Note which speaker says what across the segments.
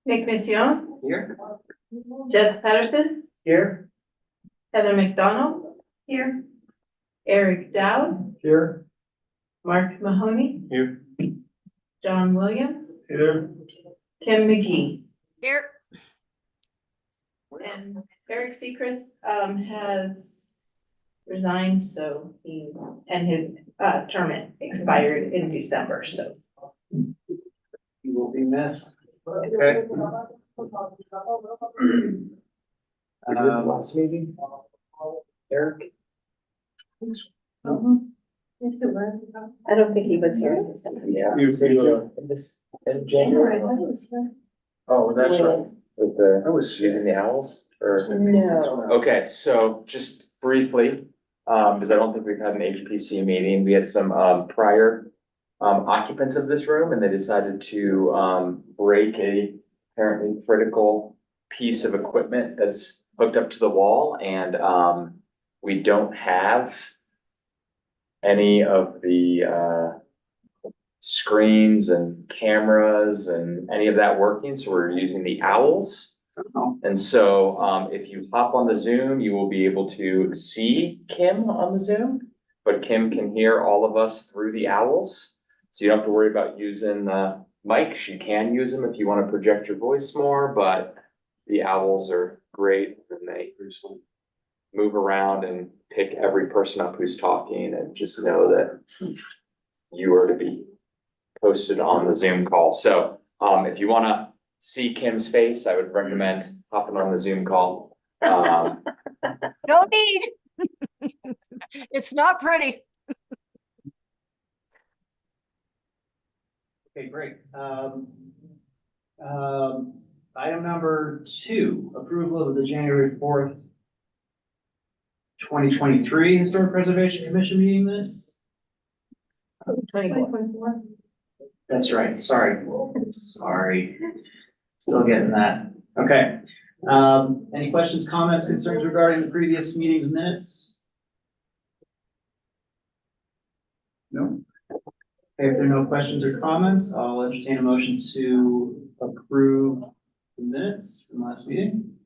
Speaker 1: Nick Mission,
Speaker 2: Here.
Speaker 1: Jess Patterson,
Speaker 2: Here.
Speaker 1: Heather McDonald. Here. Eric Dowd,
Speaker 2: Here.
Speaker 1: Mark Mahoney,
Speaker 2: Here.
Speaker 1: John Williams,
Speaker 2: Here.
Speaker 1: Kim McGee.
Speaker 3: Here.
Speaker 1: And Eric Seacrest, has resigned, so and his, term expired in December, so.
Speaker 2: You will be missed. Okay. Last meeting. Eric.
Speaker 1: Yes, it was. I don't think he was here in December.
Speaker 2: Yeah. You see in January. Oh, that's right. With the, I was using the owls or?
Speaker 1: No.
Speaker 2: Okay, so just briefly, because I don't think we've had an HPC meeting, we had some, prior occupants of this room, and they decided to, break a apparently critical piece of equipment that's hooked up to the wall, and, we don't have any of the, screens and cameras and any of that working, so we're using the owls. And so, if you hop on the Zoom, you will be able to see Kim on the Zoom, but Kim can hear all of us through the owls. So you don't have to worry about using the mics. You can use them if you want to project your voice more, but the owls are great and they move around and pick every person up who's talking, and just know that you are to be posted on the Zoom call. So, if you want to see Kim's face, I would recommend hopping on the Zoom call.
Speaker 3: No need. It's not pretty.
Speaker 4: Okay, great. Item number 2, approval of the January 4th, 2023 Historic Preservation Commission meeting minutes.
Speaker 1: 2024.
Speaker 4: That's right, sorry. Still getting that. Okay. Any questions, comments, concerns regarding the previous meeting's minutes? No. Okay, if there are no questions or comments, I'll entertain a motion to approve the minutes from last meeting.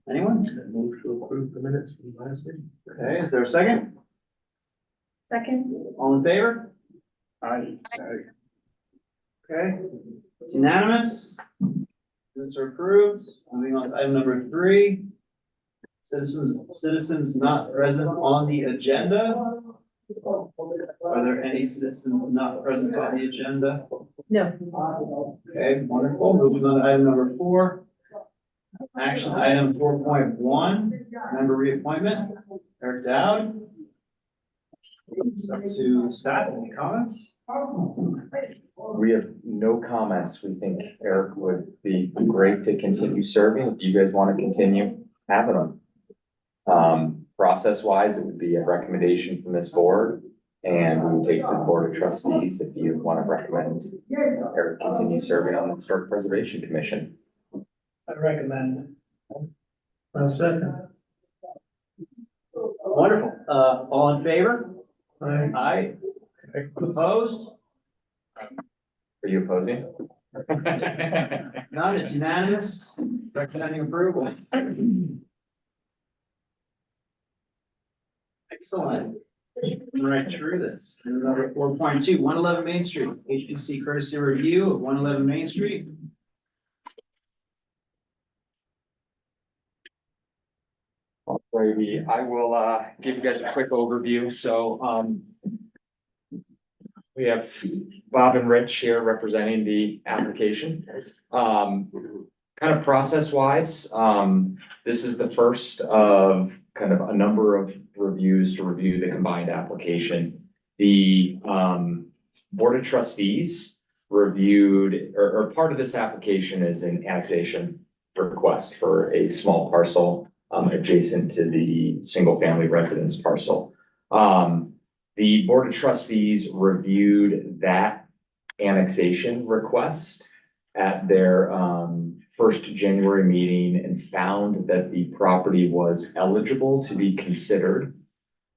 Speaker 4: Anyone?
Speaker 2: Move to approve the minutes from last meeting.
Speaker 4: Okay, is there a second?
Speaker 1: Second.
Speaker 4: All in favor?
Speaker 2: Aye.
Speaker 4: Okay, it's unanimous. Minutes are approved. Moving on to item number 3. Citizens not present on the agenda. Are there any citizens not present on the agenda?
Speaker 1: No.
Speaker 4: Okay, wonderful. Moving on to item number 4. Action item 4.1, member reappointment. Eric Dowd. It's up to staff. Any comments?
Speaker 2: We have no comments. We think Eric would be great to continue serving if you guys want to continue having him. Process wise, it would be a recommendation from this board, and we would take to the board of trustees if you want to recommend Eric continue serving on the Historic Preservation Commission.
Speaker 4: I recommend. Second. Wonderful. All in favor? Aye. Opposed?
Speaker 2: Are you opposing?
Speaker 4: None, it's unanimous. Recommending approval. Excellent. Right through this. Number 4.2, 111 Main Street, HPC courtesy review of 111 Main Street.
Speaker 2: Alrighty, I will give you guys a quick overview. So we have Bob and Rich here representing the application. Kind of process wise, this is the first of kind of a number of reviews to review the combined application. The Board of Trustees reviewed, or part of this application is an annexation request for a small parcel adjacent to the single family residence parcel. The Board of Trustees reviewed that annexation request at their first January meeting and found that the property was eligible to be considered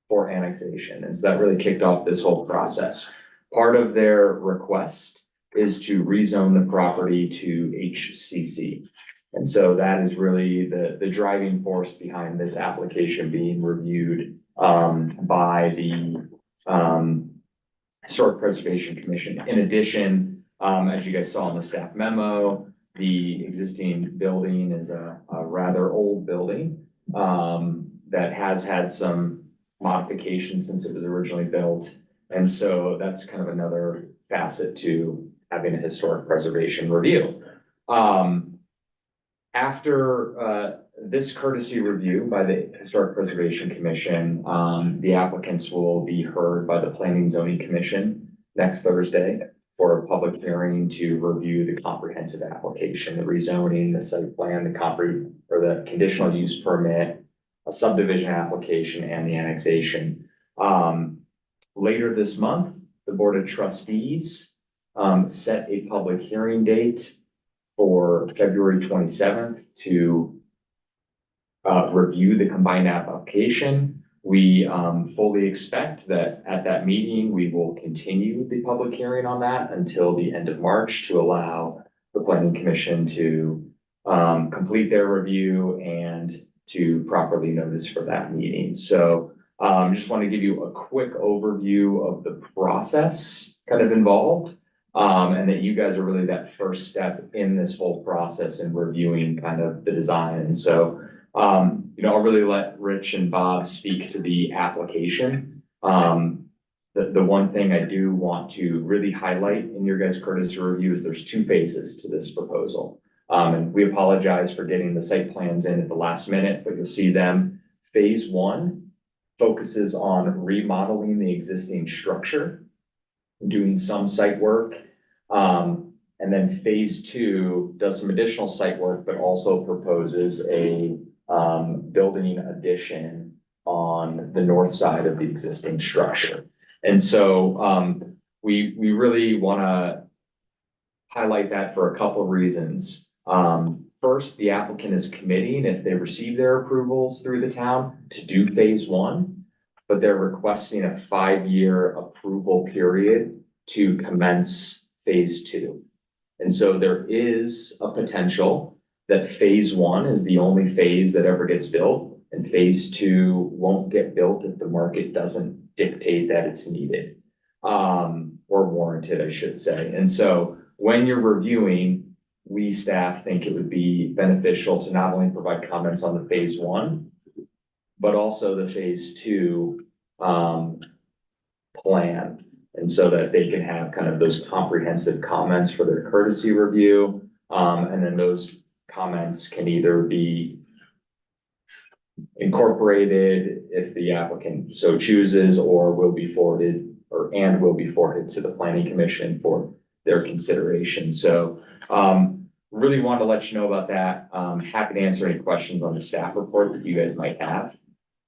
Speaker 2: for annexation. And so that really kicked off this whole process. part of their request is to rezone the property to HCC. And so that is really the driving force behind this application being reviewed by the Historic Preservation Commission. In addition, as you guys saw in the staff memo, the existing building is a rather old building that has had some modifications since it was originally built. And so that's kind of another facet to having a historic preservation review. After this courtesy review by the Historic Preservation Commission, the applicants will be heard by the Planning and Zoning Commission next Thursday for a public hearing to review the comprehensive application, the rezoning, the site plan, the conditional use permit, a subdivision application, and the annexation. Later this month, the Board of Trustees set a public hearing date for February 27th to review the combined application. We fully expect that at that meeting, we will continue the public hearing on that until the end of March to allow the Planning Commission to complete their review and to properly notice for that meeting. So just want to give you a quick overview of the process kind of involved. And that you guys are really that first step in this whole process in reviewing kind of the design. And so, I'll really let Rich and Bob speak to the application. The one thing I do want to really highlight in your guys' courtesy review is there's two phases to this proposal. And we apologize for getting the site plans in at the last minute, but you'll see them. Phase 1 focuses on remodeling the existing structure, doing some site work. And then phase 2 does some additional site work, but also proposes a building addition on the north side of the existing structure. And so we really want to highlight that for a couple of reasons. First, the applicant is committing, if they receive their approvals through the town, to do phase 1, but they're requesting a 5-year approval period to commence phase 2. And so there is a potential that phase 1 is the only phase that ever gets built, and phase 2 won't get built if the market doesn't dictate that it's needed, or warranted, I should say. And so when you're reviewing, we staff think it would be beneficial to not only provide comments on the phase 1, but also the phase 2 plan. And so that they can have kind of those comprehensive comments for their courtesy review. And then those comments can either be incorporated if the applicant so chooses, or will be forwarded will be forwarded to the Planning Commission for their consideration. So really wanted to let you know about that. Happy to answer any questions on the staff report that you guys might have.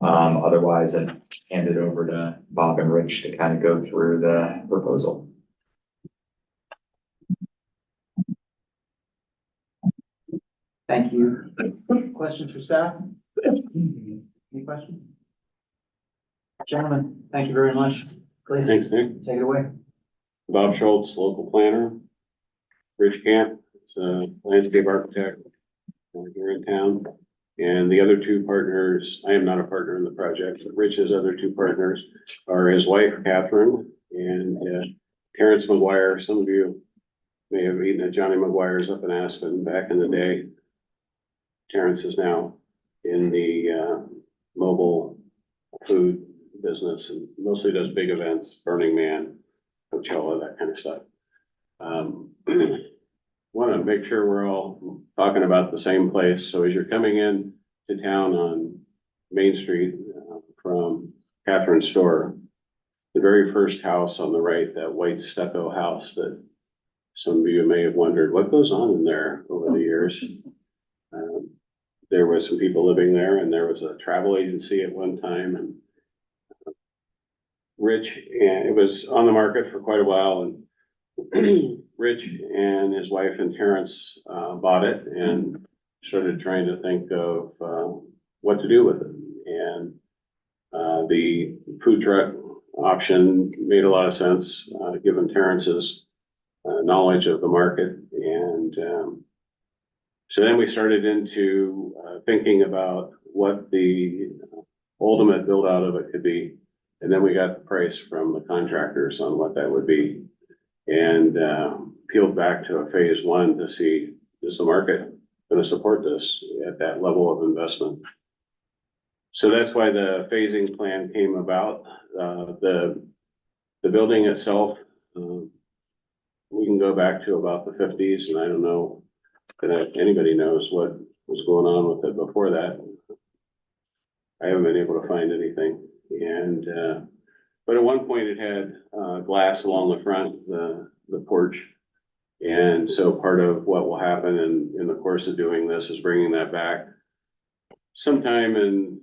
Speaker 2: Otherwise, I'd hand it over to Bob and Rich to kind of go through the proposal.
Speaker 4: Thank you. Questions for staff? Any questions? Gentlemen, thank you very much. Please
Speaker 5: Thanks, Nick.
Speaker 4: take it away.
Speaker 5: Bob Schultz, local planner. Rich Camp, landscape architect here in town. And the other two partners, I am not a partner in the project, but Rich's other two partners are his wife, Catherine, and Terrence McGuire. Some of you may have eaten at Johnny McGuire's up in Aspen back in the day. Terrence is now in the mobile food business and mostly does big events, Burning Man, Coachella, that kind of stuff. Want to make sure we're all talking about the same place. So as you're coming in to town on Main Street from Catherine's store, the very first house on the right, that white stucco house that some of you may have wondered what goes on in there over the years. There was some people living there, and there was a travel agency at one time, and Rich, and it was on the market for quite a while, and Rich and his wife and Terrence bought it and started trying to think of what to do with it. And the food truck option made a lot of sense, given Terrence's knowledge of the market. And so then we started into thinking about what the ultimate build out of it could be. And then we got the price from the contractors on what that would be. And peeled back to a phase one to see, is the market going to support this at that level of investment? So that's why the phasing plan came about. The building itself, we can go back to about the 50s, and I don't know that anybody knows what was going on with it before that. I haven't been able to find anything. And but at one point it had glass along the front, the porch. And so part of what will happen in the course of doing this is bringing that back sometime in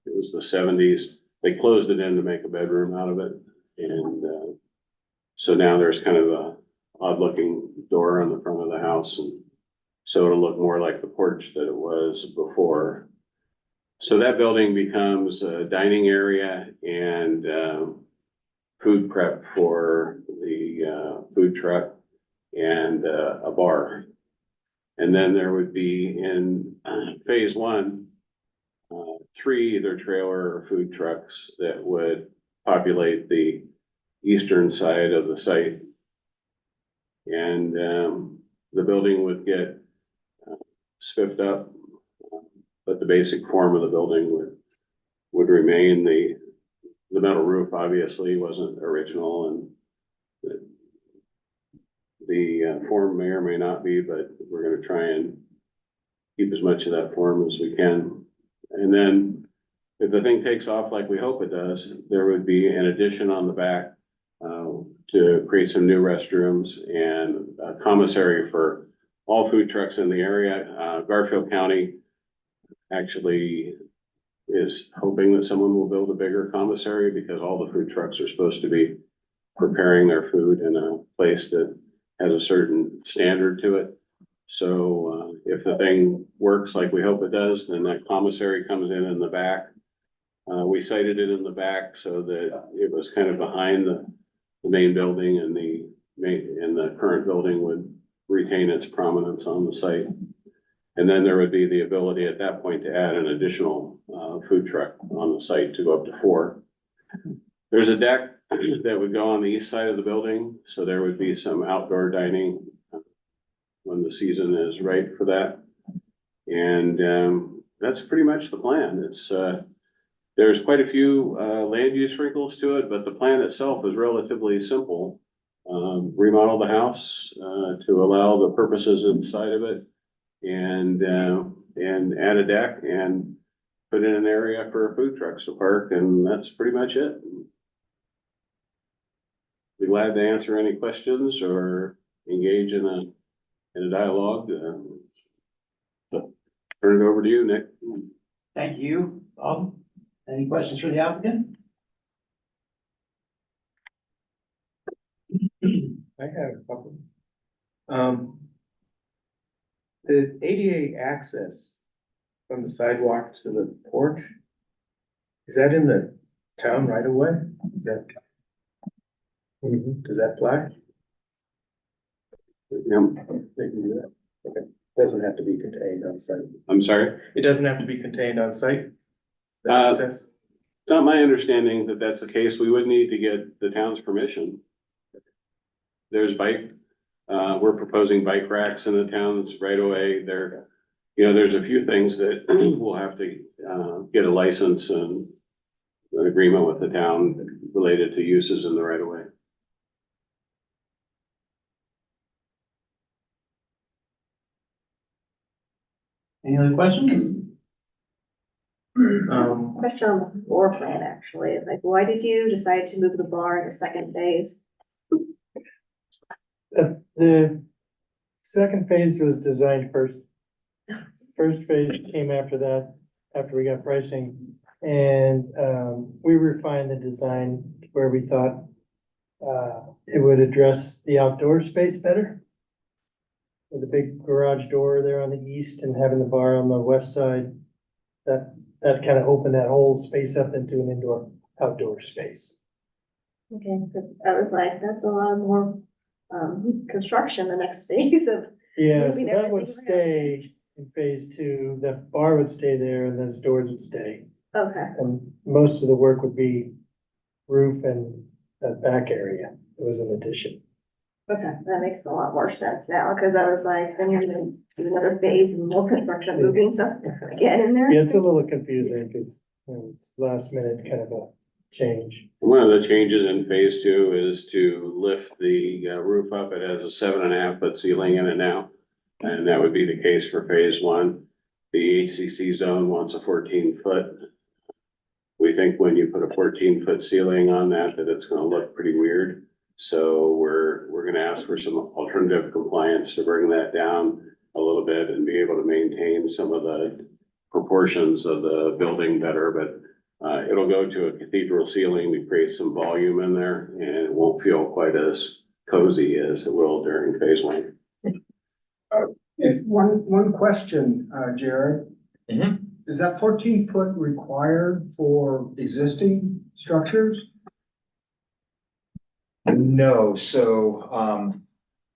Speaker 5: it was the 70s. They closed it in to make a bedroom out of it. And so now there's kind of a odd looking door on the front of the house. And so it'll look more like the porch that it was before. So that building becomes a dining area and food prep for the food truck and a bar. And then there would be in phase one, 3 either trailer or food trucks that would populate the eastern side of the site. And the building would get spiffed up, but the basic form of the building would remain. The metal roof obviously wasn't original, and the form may or may not be, but we're going to try and keep as much of that form as we can. And then if the thing takes off like we hope it does, there would be an addition on the back to create some new restrooms and a commissary for all food trucks in the area. Garfield County actually is hoping that someone will build a bigger commissary because all the food trucks are supposed to be preparing their food in a place that has a certain standard to it. So if the thing works like we hope it does, then that commissary comes in the back. We sited it in the back so that it was kind of behind the main building, and the current building would retain its prominence on the site. And then there would be the ability at that point to add an additional food truck on the site to go up to 4. There's a deck that would go on the east side of the building, so there would be some outdoor dining when the season is right for that. And that's pretty much the plan. It's there's quite a few land use wrinkles to it, but the plan itself is relatively simple. Remodel the house to allow the purposes inside of it, and add a deck and put in an area for food trucks to park, and that's pretty much it. Be glad to answer any questions or engage in a dialogue. Turn it over to you, Nick.
Speaker 4: Thank you. Bob, any questions for the applicant?
Speaker 6: I have a couple. The ADA access from the sidewalk to the porch, is that in the town right away? Is that? Does that apply?
Speaker 5: Yep.
Speaker 6: They can do that. Okay. Doesn't have to be contained on site.
Speaker 5: I'm sorry.
Speaker 6: It doesn't have to be contained on site? That
Speaker 5: Uh,
Speaker 6: makes sense?
Speaker 5: Not my understanding that that's the case. We would need to get the town's permission. There's we're proposing bike racks in the towns right away. There's a few things that we'll have to get a license and an agreement with the town related to uses in the right of way.
Speaker 4: Any other questions?
Speaker 1: Question on the floor plan, actually, like, why did you decide to move the bar in the second phase?
Speaker 7: The second phase was designed first. First phase came after that, after we got pricing, and we refined the design where we thought it would address the outdoor space better. With the big garage door there on the east and having the bar on the west side, that kind of opened that whole space up into an indoor outdoor space.
Speaker 1: Okay, 'cause I was like, that's a lot more, construction, the next phase of,
Speaker 7: Yeah, so
Speaker 1: Moving
Speaker 7: that would
Speaker 1: everything around.
Speaker 7: stay in phase two, the bar would stay there and those doors would stay.
Speaker 1: okay,
Speaker 7: And most of the work would be roof and that back area. It was an addition.
Speaker 1: okay, that makes a lot more sense now, because I was like, then you're gonna do another phase and more construction, moving stuff again in there.
Speaker 7: Yeah, it's a little confusing because it's last minute kind of a change.
Speaker 5: One of the changes in phase two is to lift the roof up. It has a 7.5 foot ceiling in it now. And that would be the case for phase one. The HCC zone wants a 14 foot. We think when you put a 14 foot ceiling on that, that it's gonna look pretty weird. So we're gonna ask for some alternative compliance to bring that down a little bit and be able to maintain some of the proportions of the building better, but it'll go to a cathedral ceiling to create some volume in there, and it won't feel quite as cozy as it will during phase one.
Speaker 8: If one question, Jared.
Speaker 2: Mhm.
Speaker 8: Is that 14 foot required for existing structures?
Speaker 2: No, so,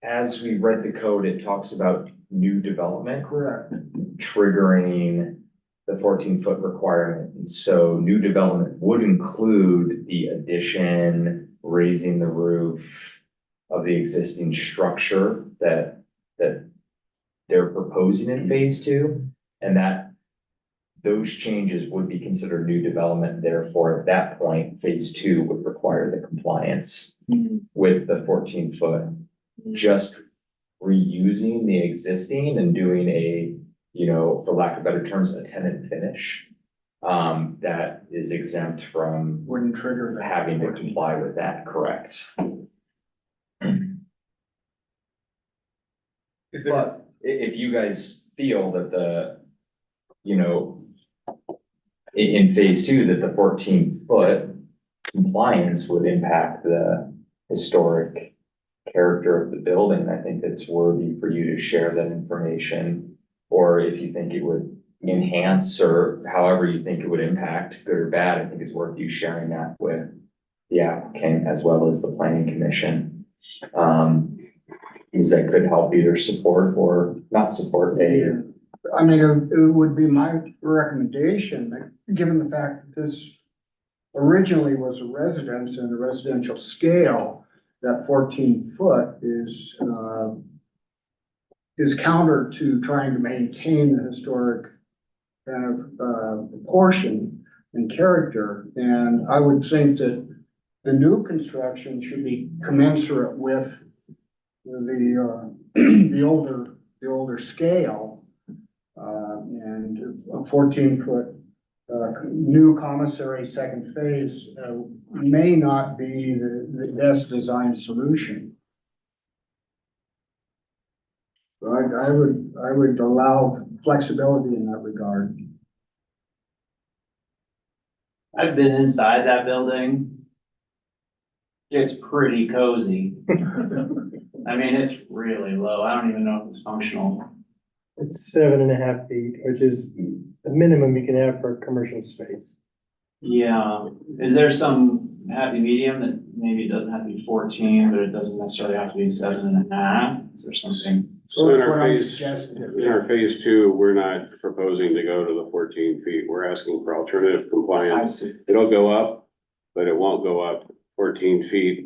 Speaker 2: as we read the code, it talks about new development
Speaker 8: Correct.
Speaker 2: triggering the 14 foot requirement. And so new development would include the addition, raising the roof of the existing structure that they're proposing in phase two. And that those changes would be considered new development. Therefore, at that point, phase two would require the compliance with the 14 foot. Just reusing the existing and doing a, for lack of better terms, a tenant finish. That is exempt from
Speaker 8: Wouldn't trigger that.
Speaker 2: having to comply with that, correct?
Speaker 6: Is there,
Speaker 2: But if you guys feel that in phase two, that the 14 foot compliance would impact the historic character of the building, I think it's worthy for you to share that information. Or if you think it would enhance, or however you think it would impact, good or bad, I think it's worth you sharing that with the applicant as well as the planning commission. Because that could help either support or not support a.
Speaker 8: I mean, it would be my recommendation, that given the fact that this originally was a residence and a residential scale, that 14 foot is counter to trying to maintain the historic kind of proportion and character. And I would think that the new construction should be commensurate with the older scale. And a 14 foot new commissary second phase may not be the best design solution. So I would allow flexibility in that regard.
Speaker 9: I've been inside that building. It's pretty cozy. I mean, it's really low. I don't even know if it's functional.
Speaker 7: It's 7.5 feet, which is the minimum you can have for a commercial space.
Speaker 9: Yeah, is there some happy medium that maybe it doesn't have to be 14, but it doesn't necessarily have to be 7.5? Is there something?
Speaker 5: So in
Speaker 8: That's
Speaker 5: our
Speaker 8: what I'm
Speaker 5: phase,
Speaker 8: suggesting.
Speaker 5: in our phase two, we're not proposing to go to the 14 feet. We're asking for alternative
Speaker 9: I
Speaker 5: compliance.
Speaker 9: see.
Speaker 5: It'll go up, but it won't go up 14 feet.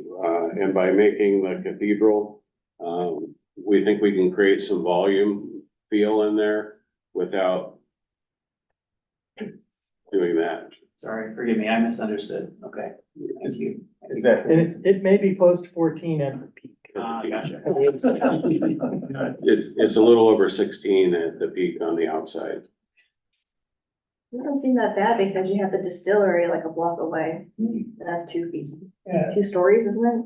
Speaker 5: And by making the cathedral, we think we can create some volume feel in there without doing that.
Speaker 9: Sorry, forgive me, I misunderstood. Okay, thank you.
Speaker 7: And it may be post 14 at the peak.
Speaker 9: Gotcha.
Speaker 5: It's a little over 16 at the peak on the outside.
Speaker 1: Doesn't seem that bad because you have the distillery like a block away. And that's 2 feet, 2 stories, isn't it?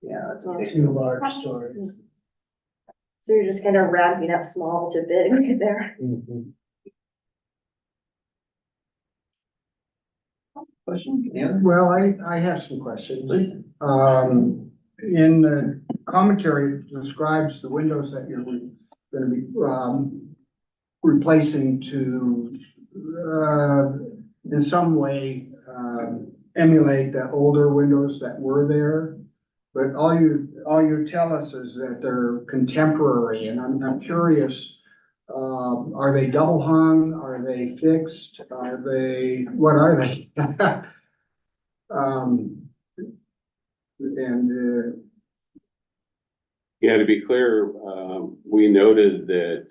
Speaker 9: Yeah, that's
Speaker 1: So-
Speaker 9: okay.
Speaker 8: 2 large stories.
Speaker 1: So you're just kind of ramping up small to big right there.
Speaker 7: Mhm.
Speaker 9: Questions? Yeah.
Speaker 8: Well, I have some questions. In the commentary, it describes the windows that you're gonna be, replacing to, in some way, emulate the older windows that were there. But all you tell us is that they're contemporary, and I'm curious, are they double hung? Are they fixed? What are they? And,
Speaker 5: Yeah, to be clear, we noted that,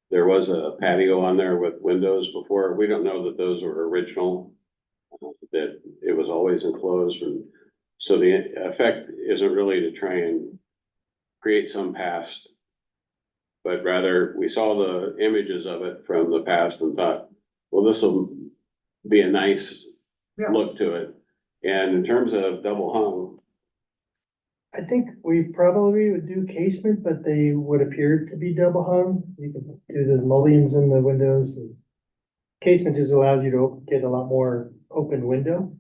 Speaker 5: there was a patio on there with windows before. We don't know that those were original, that it was always enclosed, and so the effect isn't really to try and create some past, but rather we saw the images of it from the past and thought, well, this will be a nice
Speaker 8: Yeah.
Speaker 5: look to it. And in terms of double hung,
Speaker 7: I think we probably would do casement, but they would appear to be double hung. You can do the mullions in the windows. And casement just allows you to get a lot more open window.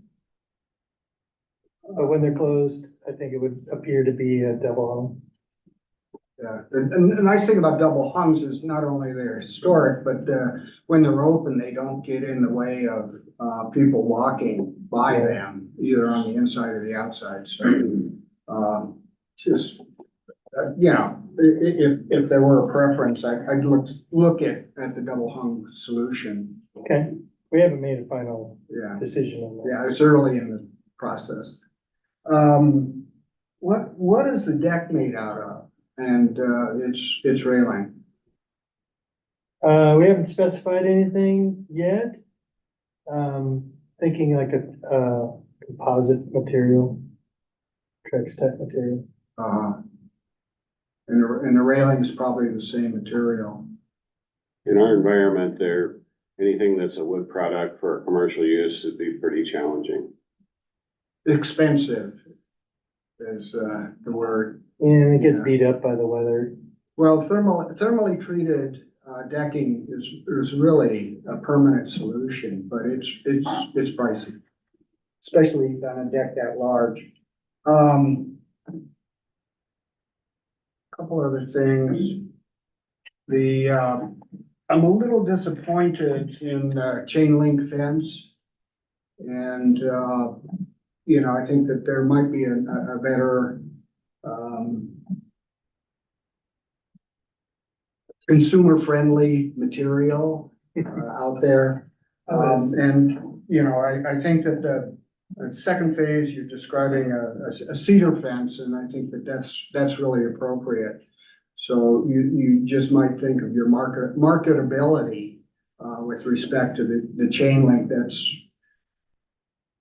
Speaker 7: But when they're closed, I think it would appear to be a double hung.
Speaker 8: yeah, and the nice thing about double hungs is not only they're historic, but, when they're open, they don't get in the way of, people walking by them, either on the inside or the outside, so, just, you know, if there were a preference, I'd look at the double hung solution,
Speaker 7: Okay, we haven't made a final
Speaker 8: yeah.
Speaker 7: decision on that.
Speaker 8: Yeah, it's early in the process. What is the deck made out of? And, its railing?
Speaker 7: We haven't specified anything yet. Thinking like a composite material, Trex type material.
Speaker 8: And the railing's probably the same material.
Speaker 5: in our environment there, anything that's a wood product for commercial use would be pretty challenging.
Speaker 8: Expensive is, the word.
Speaker 7: And it gets
Speaker 8: Yeah.
Speaker 7: beat up by the weather.
Speaker 8: Well, thermally treated, decking is really a permanent solution, but it's pricey. Especially on a deck that large. Couple other things. I'm a little disappointed in the chain link fence. And, you know, I think that there might be a better, consumer-friendly material, out there. And, you know, I think that the second phase, you're describing a cedar fence, and I think that that's really appropriate. So you just might think of your marketability, with respect to the chain link that's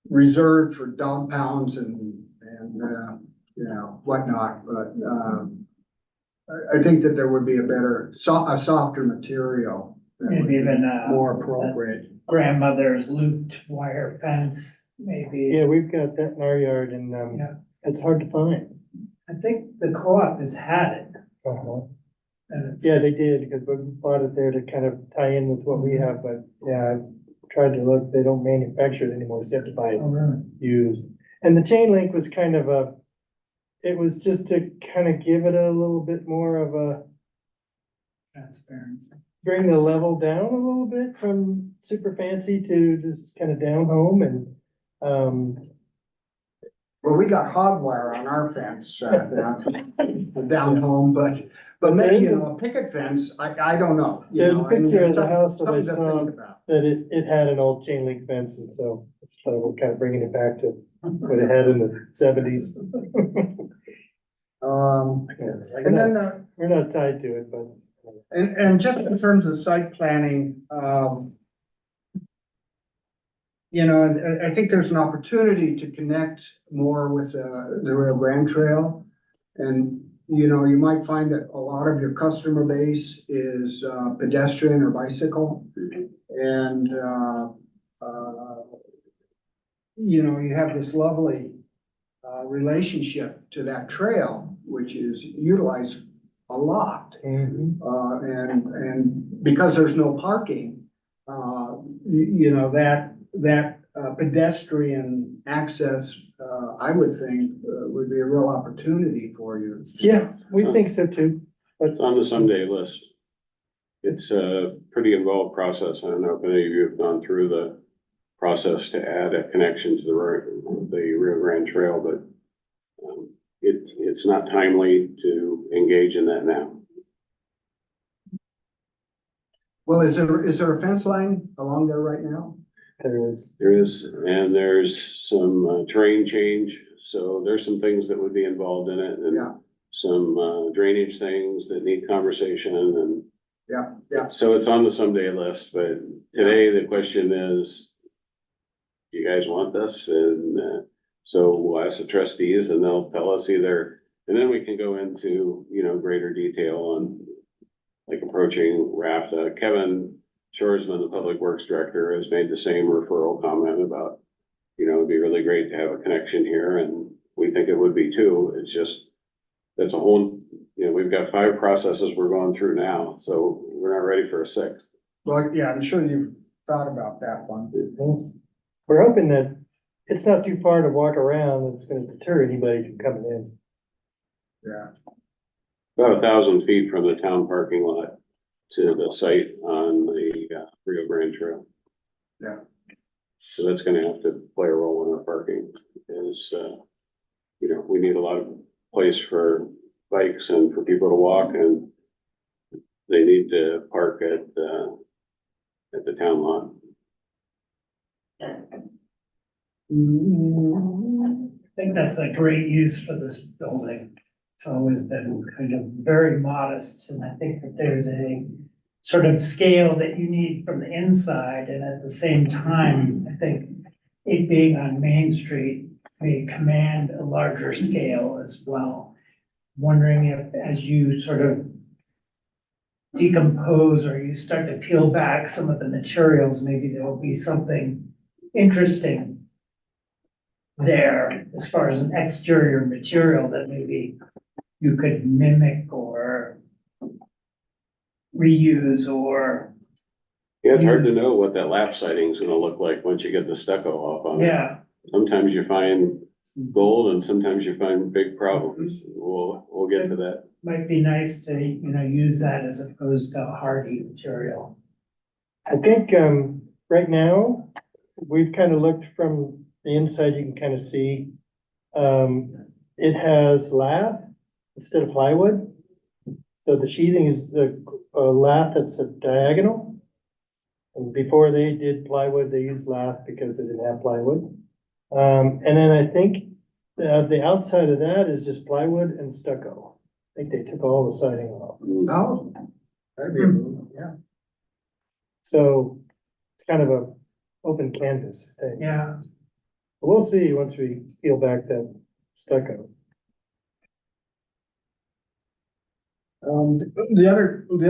Speaker 8: reserved for dog pounds and you know, whatnot, but, I think that there would be a softer material. that would
Speaker 10: Maybe
Speaker 8: be
Speaker 10: even,
Speaker 8: more appropriate.
Speaker 10: grandmother's looped wire fence, maybe.
Speaker 7: Yeah, we've got that in our yard and,
Speaker 10: Yeah.
Speaker 7: it's hard to find.
Speaker 10: I think the co-op has had it.
Speaker 7: Uh-huh.
Speaker 10: And it's,
Speaker 7: Yeah, they did, because we bought it there to kind of tie in with what we have, but yeah, I tried to look, they don't manufacture it anymore, so you have to buy it
Speaker 10: oh, really?
Speaker 7: used. And the chain link was kind of it was just to kind of give it a little bit more of a,
Speaker 10: Transparency.
Speaker 7: bring the level down a little bit from super fancy to just kind of down home and,
Speaker 8: Well, we got hog wire on our fence, down home, but maybe, you know, a picket fence, I don't know. You
Speaker 7: There's a
Speaker 8: know, I mean,
Speaker 7: picture of the
Speaker 8: something-
Speaker 7: house that I
Speaker 8: something to
Speaker 7: saw.
Speaker 8: think about.
Speaker 7: that it had an old chain link fence, and so we're kind of bringing it back to what it had in the 70s.
Speaker 8: And then,
Speaker 7: We're not tied to it, but.
Speaker 8: and just in terms of site planning, you know, I think there's an opportunity to connect more with, the Rio Grande Trail. And, you know, you might find that a lot of your customer base is, pedestrian or bicycle. And, you know, you have this lovely, relationship to that trail, which is utilized a lot. And because there's no parking, you know, that pedestrian access, I would think, would be a real opportunity for you.
Speaker 7: Yeah, we think so too.
Speaker 5: It's on the someday list. It's a pretty involved process. I don't know if any of you have gone through process to add a connection to the Rio Grande Trail, but it's not timely to engage in that now.
Speaker 8: Well, is there a fence line along there right now?
Speaker 7: There is.
Speaker 5: There is, and there's some terrain change, so there's some things that would be involved in it,
Speaker 8: Yeah.
Speaker 5: and some drainage things that need conversation, and
Speaker 8: Yeah,
Speaker 5: so it's on the someday list, but today the question is, you guys want this? And so we'll ask the trustees and they'll tell us either, and then we can go into, greater detail on like approaching RAFTA. Kevin Shoresman, the Public Works Director, has made the same referral comment about, it'd be really great to have a connection here, and we think it would be too. It's just, that's a whole, we've got 5 processes we're going through now, so we're not ready for a 6th.
Speaker 8: well, yeah, I'm sure you've thought about that one.
Speaker 7: We're hoping that it's not too far to walk around, that's gonna deter anybody from coming in.
Speaker 8: Yeah.
Speaker 5: About 1,000 feet from the town parking lot to the site on the Rio Grande Trail.
Speaker 8: Yeah.
Speaker 5: So that's gonna have to play a role in our parking, is, we need a lot of place for bikes and for people to walk, and they need to park at the town lot.
Speaker 10: I think that's a great use for this building. It's always been kind of very modest, and I think that there's a sort of scale that you need from the inside, and at the same time, I think it being on Main Street may command a larger scale as well. Wondering if, as you sort of decompose or you start to peel back some of the materials, maybe there will be something interesting there as far as an exterior material that maybe you could mimic or reuse or,
Speaker 5: Yeah, it's hard to know what that lap siding is gonna look like once you get the stucco off on it.
Speaker 10: yeah.
Speaker 5: Sometimes you find gold and sometimes you find big problems. We'll get to that.
Speaker 10: Might be nice to, use that as opposed to hardy material.
Speaker 7: I think, right now, we've kind of looked from the inside, you can kind of see. It has lath instead of plywood. So the sheathing is the lath that's a diagonal. And before they did plywood, they used lath because they didn't have plywood. And then I think the outside of that is just plywood and stucco. I think they took all the siding off.
Speaker 8: Oh. That'd be a move, yeah.
Speaker 7: So it's kind of a open canvas, I think.
Speaker 10: Yeah.
Speaker 7: We'll see once we peel back that stucco.
Speaker 8: The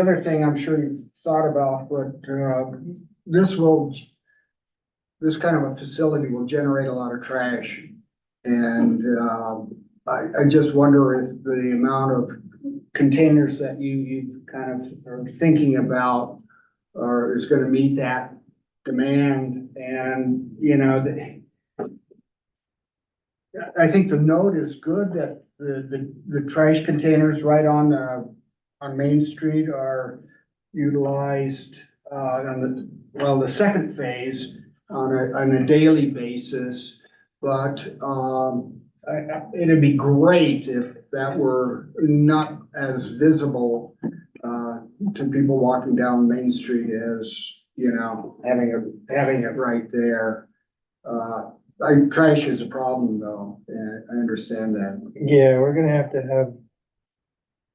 Speaker 8: other thing I'm sure you've thought about, but, this kind of a facility will generate a lot of trash. And, I just wonder if the amount of containers that you kind of are thinking about is gonna meet that demand. And, I think the note is good that the trash containers right on Main Street are utilized, on the second phase on a daily basis. But, it'd be great if that were not as visible, to people walking down Main Street as, having it right there. Trash is a problem though, and I understand that,
Speaker 7: Yeah, we're gonna have to have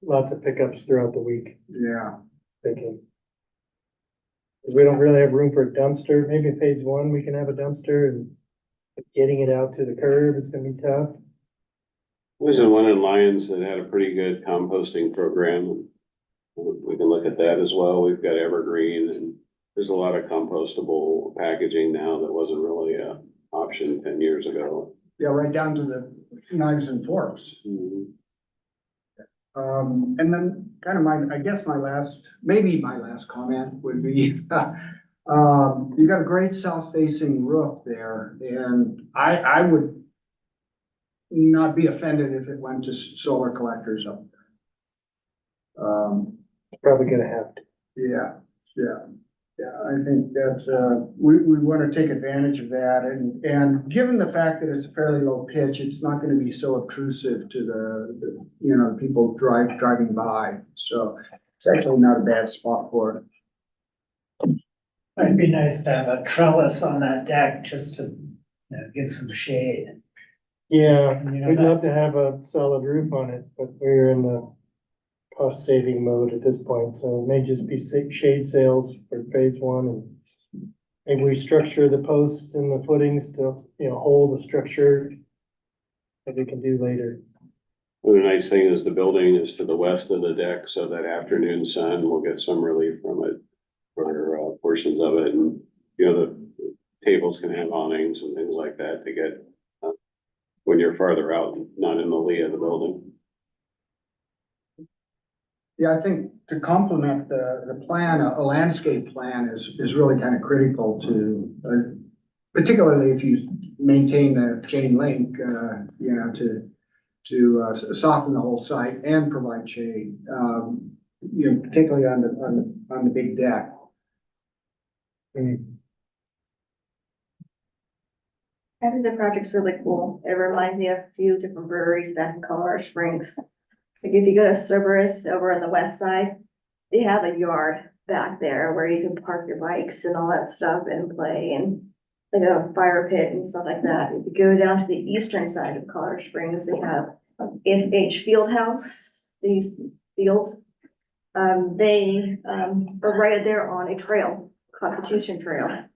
Speaker 7: lots of pickups throughout the week,
Speaker 8: yeah.
Speaker 7: thinking. We don't really have room for a dumpster. Maybe in phase 1, we can have a dumpster, and getting it out to the curb is gonna be tough.
Speaker 5: There's the one in Lyons that had a pretty good composting program. We can look at that as well. We've got Evergreen, and there's a lot of compostable packaging now that wasn't really a option 10 years ago.
Speaker 8: Yeah, right down to the knives and forks.
Speaker 5: Mhm.
Speaker 8: And then kind of maybe my last comment would be, you got a great south facing roof there, and I would not be offended if it went to solar collectors up there.
Speaker 7: Probably gonna have to.
Speaker 8: Yeah, yeah. Yeah, I think that, we want to take advantage of that, and given the fact that it's a fairly low pitch, it's not gonna be so obtrusive to the people driving by, so it's actually not a bad spot for it.
Speaker 10: It'd be nice to have a trellis on that deck just to, give some shade.
Speaker 7: Yeah,
Speaker 10: You know,
Speaker 7: we'd
Speaker 10: that-
Speaker 7: love to have a solid roof on it, but we're in the cost saving mode at this point, so it may just be shade sails for phase one and maybe we structure the posts and the footings to, hold the structure that we can do later.
Speaker 5: Well, the nice thing is the building is to the west of the deck, so that afternoon sun will get some relief from it for portions of it, and, the tables can have awnings and things like that to get when you're farther out, not in the lee of the building.
Speaker 8: Yeah, I think to complement the plan, a landscape plan is really kind of critical to, particularly if you maintain the chain link, to soften the whole site and provide shade, particularly on the big deck.
Speaker 1: I think the project's really cool. It reminds me of a few different breweries back in Colorado Springs. Like if you go to Cerberus over on the west side, they have a yard back there where you can park your bikes and all that stuff and play, and like a fire pit and stuff like that. If you go down to the eastern side of Colorado Springs, they have H Fieldhouse, these fields. They are right there on a trail, Constitution Trail.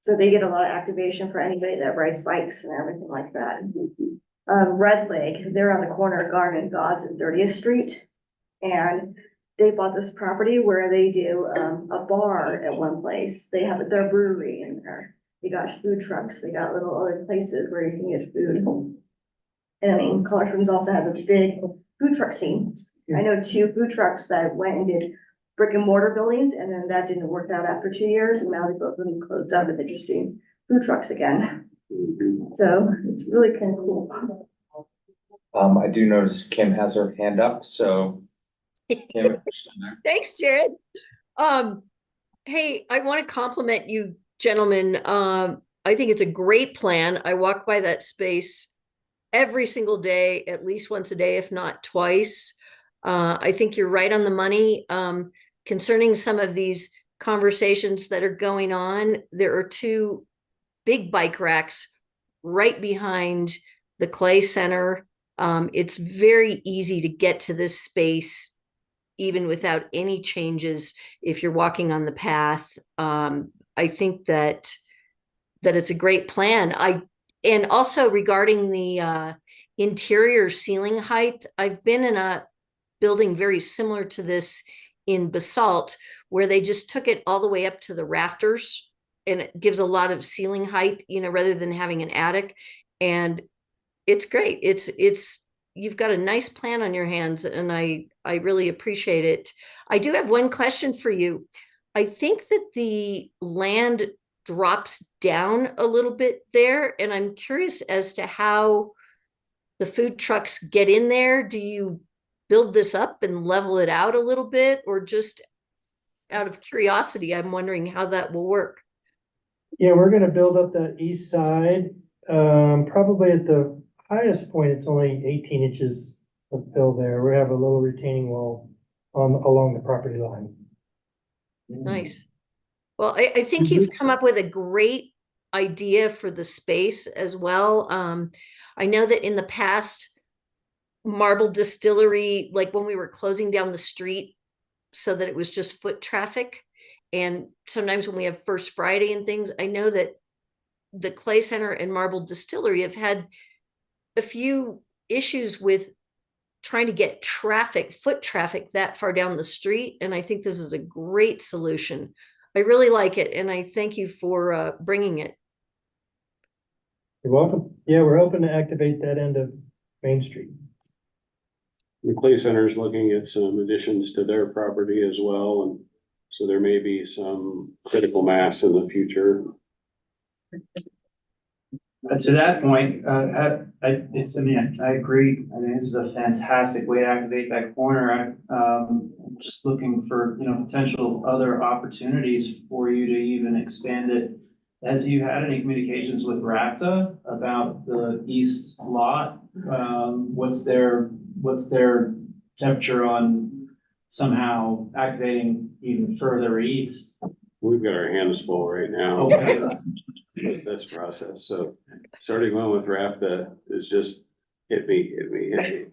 Speaker 1: So they get a lot of activation for anybody that rides bikes and everything like that. Red Lake, they're on the corner of Garden and Gods and 30th Street. And they bought this property where they do a bar at one place. They have their brewery in there. They got food trucks. They got little other places where you can get food. And I mean, Colorado Springs also has a big food truck scene. I know 2 food trucks that went and did brick and mortar buildings, and then that didn't work out after 2 years, and now they both been closed up and they're just doing food trucks again. So it's really kind of cool.
Speaker 2: I do notice Kim has her hand up, so. Kim,
Speaker 3: Thanks, Jared. Hey, I want to compliment you gentlemen. I think it's a great plan. I walk by that space every single day, at least once a day, if not twice. I think you're right on the money. Concerning some of these conversations that are going on, there are 2 big bike racks right behind the Clay Center. It's very easy to get to this space even without any changes if you're walking on the path. I think that it's a great plan. And also regarding the interior ceiling height, I've been in a building very similar to this in Basalt, where they just took it all the way up to the rafters, and it gives a lot of ceiling height, rather than having an attic. And it's great. It's you've got a nice plan on your hands, and I really appreciate it. I do have one question for you. I think that the land drops down a little bit there, and I'm curious as to how the food trucks get in there. Do you build this up and level it out a little bit, or just out of curiosity, I'm wondering how that will work?
Speaker 7: Yeah, we're gonna build up the east side, probably at the highest point, it's only 18 inches of fill there. We have a little retaining wall along the property line.
Speaker 3: Nice. Well, I think you've come up with a great idea for the space as well. I know that in the past, Marble Distillery, like when we were closing down the street so that it was just foot traffic, and sometimes when we have First Friday and things, I know that the Clay Center and Marble Distillery have had a few issues with trying to get foot traffic that far down the street. And I think this is a great solution. I really like it, and I thank you for bringing it.
Speaker 7: You're welcome. Yeah, we're hoping to activate that end of Main Street.
Speaker 5: The Clay Center is looking at some additions to their property as well, and so there may be some critical mass in the future.
Speaker 9: To that point, I agree. I mean, this is a fantastic way to activate that corner. I'm just looking for, potential other opportunities for you to even expand it. Have you had any communications with RAPTA about the east lot? What's their temperature on somehow activating even further east?
Speaker 5: We've got our hands full right now.
Speaker 9: Okay.
Speaker 5: With this process, so starting one with RAPTA is just hit me.
Speaker 9: Okay.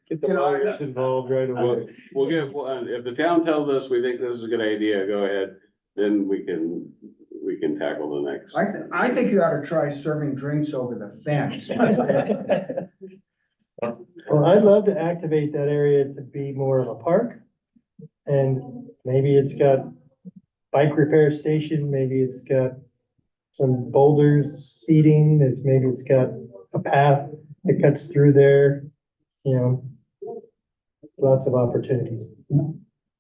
Speaker 7: Get the lawyers involved right away.
Speaker 5: We'll get, if the town tells us we think this is a good idea, go ahead, then we can tackle the next.
Speaker 8: I think you ought to try serving drinks over the fence.
Speaker 7: Well, I'd love to activate that area to be more of a park. And maybe it's got bike repair station, maybe it's got some boulders seating, maybe it's got a path that cuts through there, lots of opportunities.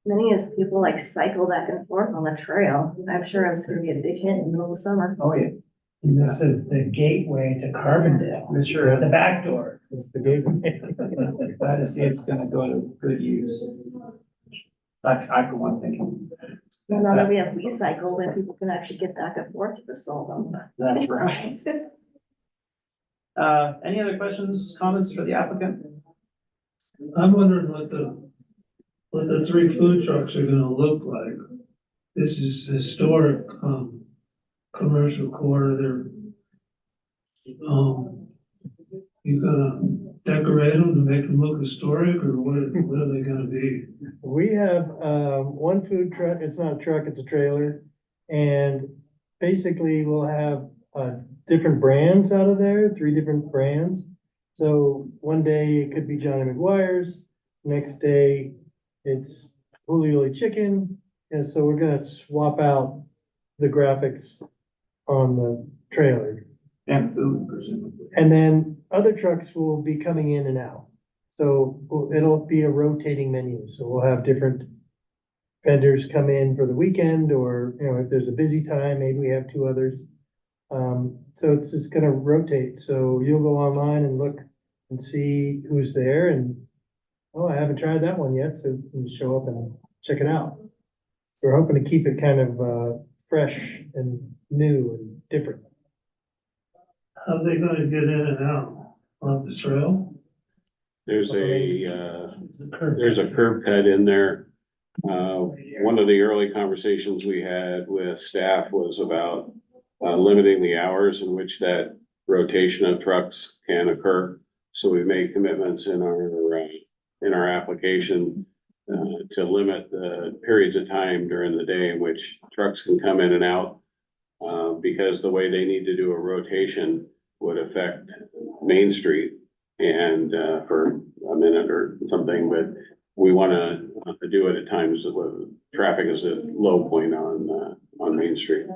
Speaker 1: Many as people like cycle back and forth on the trail. I'm sure it's gonna be a big hit in the middle of summer.
Speaker 9: Oh, yeah.
Speaker 10: And this is the gateway to Carbondale,
Speaker 9: Sure.
Speaker 10: the back door.
Speaker 7: It's the gateway.
Speaker 9: Glad to see it's gonna go to good use. I for one think.
Speaker 1: And now that we have recycle, then people can actually get back and forth to the Sultan.
Speaker 9: That's right. Any other questions, comments for the applicant?
Speaker 10: I'm wondering what the three food trucks are gonna look like. This is historic, commercial quarter, you gonna decorate them to make them look historic, or what are they gonna be?
Speaker 7: We have, one food truck, it's not a truck, it's a trailer, and basically we'll have, different brands out of there, 3 different brands. So one day it could be Johnny McGuire's, next day it's Julio Chicken, and so we're gonna swap out the graphics on the trailer.
Speaker 9: And food, presumably.
Speaker 7: And then other trucks will be coming in and out. So it'll be a rotating menu, so we'll have different vendors come in for the weekend, or, if there's a busy time, maybe we have 2 others. So it's just gonna rotate, so you'll go online and look and see who's there, and, oh, I haven't tried that one yet, so you can show up and check it out. We're hoping to keep it kind of, fresh and new and different.
Speaker 10: How are they gonna get in and out? Off the trail?
Speaker 5: There's a curb cut in there. One of the early conversations we had with staff was about limiting the hours in which that rotation of trucks can occur. So we made commitments in our application to limit the periods of time during the day in which trucks can come in and out. Because the way they need to do a rotation would affect Main Street and for a minute or something, but we want to do it at times when traffic is at low point on Main Street.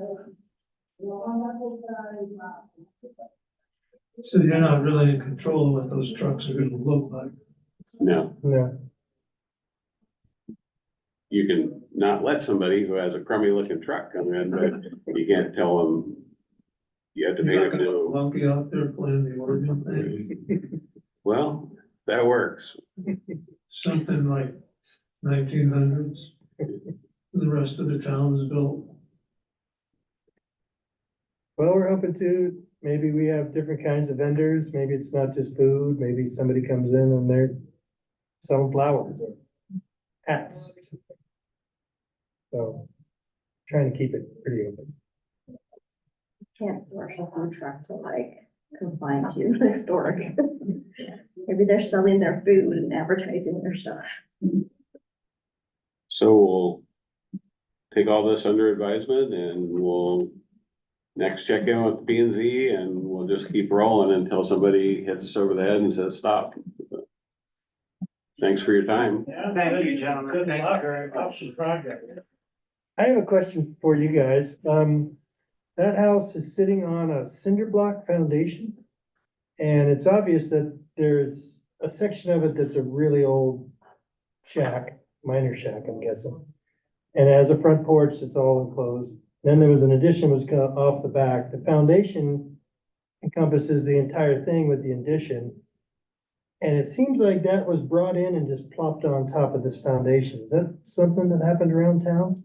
Speaker 10: So you're not really in control of what those trucks are gonna look like?
Speaker 5: No,
Speaker 7: No,
Speaker 5: you can not let somebody who has a crummy looking truck come in, but you can't tell them you have to
Speaker 10: You're
Speaker 5: make
Speaker 10: not
Speaker 5: a
Speaker 10: gonna
Speaker 5: new.
Speaker 10: monkey out there playing the organ thing,
Speaker 5: Well, that works.
Speaker 10: something like 1900s. The rest of the town is built.
Speaker 7: well, we're hoping to, maybe we have different kinds of vendors, maybe it's not just food, maybe somebody comes in and they're selling flowers or hats. So, trying to keep it pretty open.
Speaker 1: Can't force a food truck to like confine to historic. Maybe they're selling their food and advertising their stuff.
Speaker 5: So we'll take all this under advisement and we'll next check in with P and Z and we'll just keep rolling until somebody hits us over the head and says, stop. Thanks for your time.
Speaker 10: Yeah,
Speaker 9: Thank you, gentlemen.
Speaker 10: Good
Speaker 9: Thank you
Speaker 10: luck.
Speaker 9: very much.
Speaker 10: Awesome project.
Speaker 7: I have a question for you guys. That house is sitting on a cinder block foundation. And it's obvious that there's a section of it that's a really old shack, minor shack, I'm guessing. And it has a front porch, it's all enclosed. Then there was an addition was off the back. The foundation encompasses the entire thing with the addition. And it seems like that was brought in and just plopped on top of this foundation. Is that something that happened around town?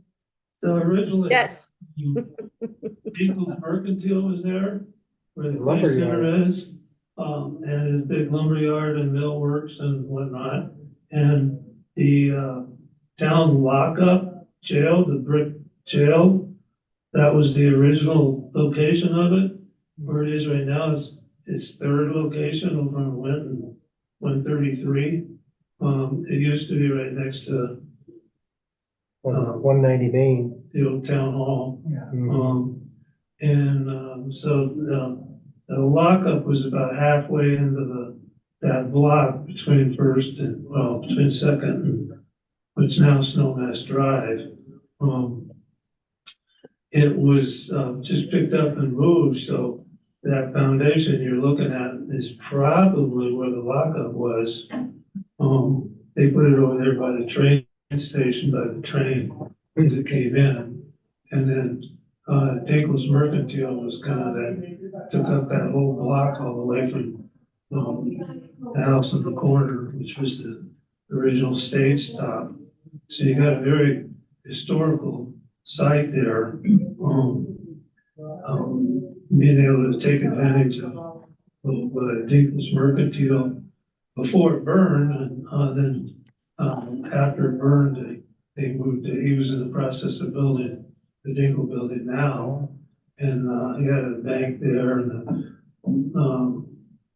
Speaker 10: So originally.
Speaker 3: Yes.
Speaker 10: Eagles Mercantile was there, where the
Speaker 7: Lumber
Speaker 10: Clay Center
Speaker 7: yard.
Speaker 10: is, and his big lumberyard and millworks and whatnot. And the, town lockup jail, the brick jail, that was the original location of it. Where it is right now is its third location over on Linton, 133. It used to be right next to
Speaker 7: 190 Main.
Speaker 10: the old town hall.
Speaker 7: Mhm.
Speaker 10: So the lockup was about halfway into that block between First and, well, between Second and what's now Snowmass Drive. It was, just picked up and moved, so that foundation you're looking at is probably where the lockup was. They put it over there by the train station, by the train as it came in. And then, Dinkle's Mercantile was kind of that, took up that whole block all the way from, the house in the corner, which was the original stage stop. So you got a very historical site there. Being able to take advantage of Dinkle's Mercantile before it burned, and then after it burned, they moved. He was in the process of building the Dinkle building now, and he had a bank there and the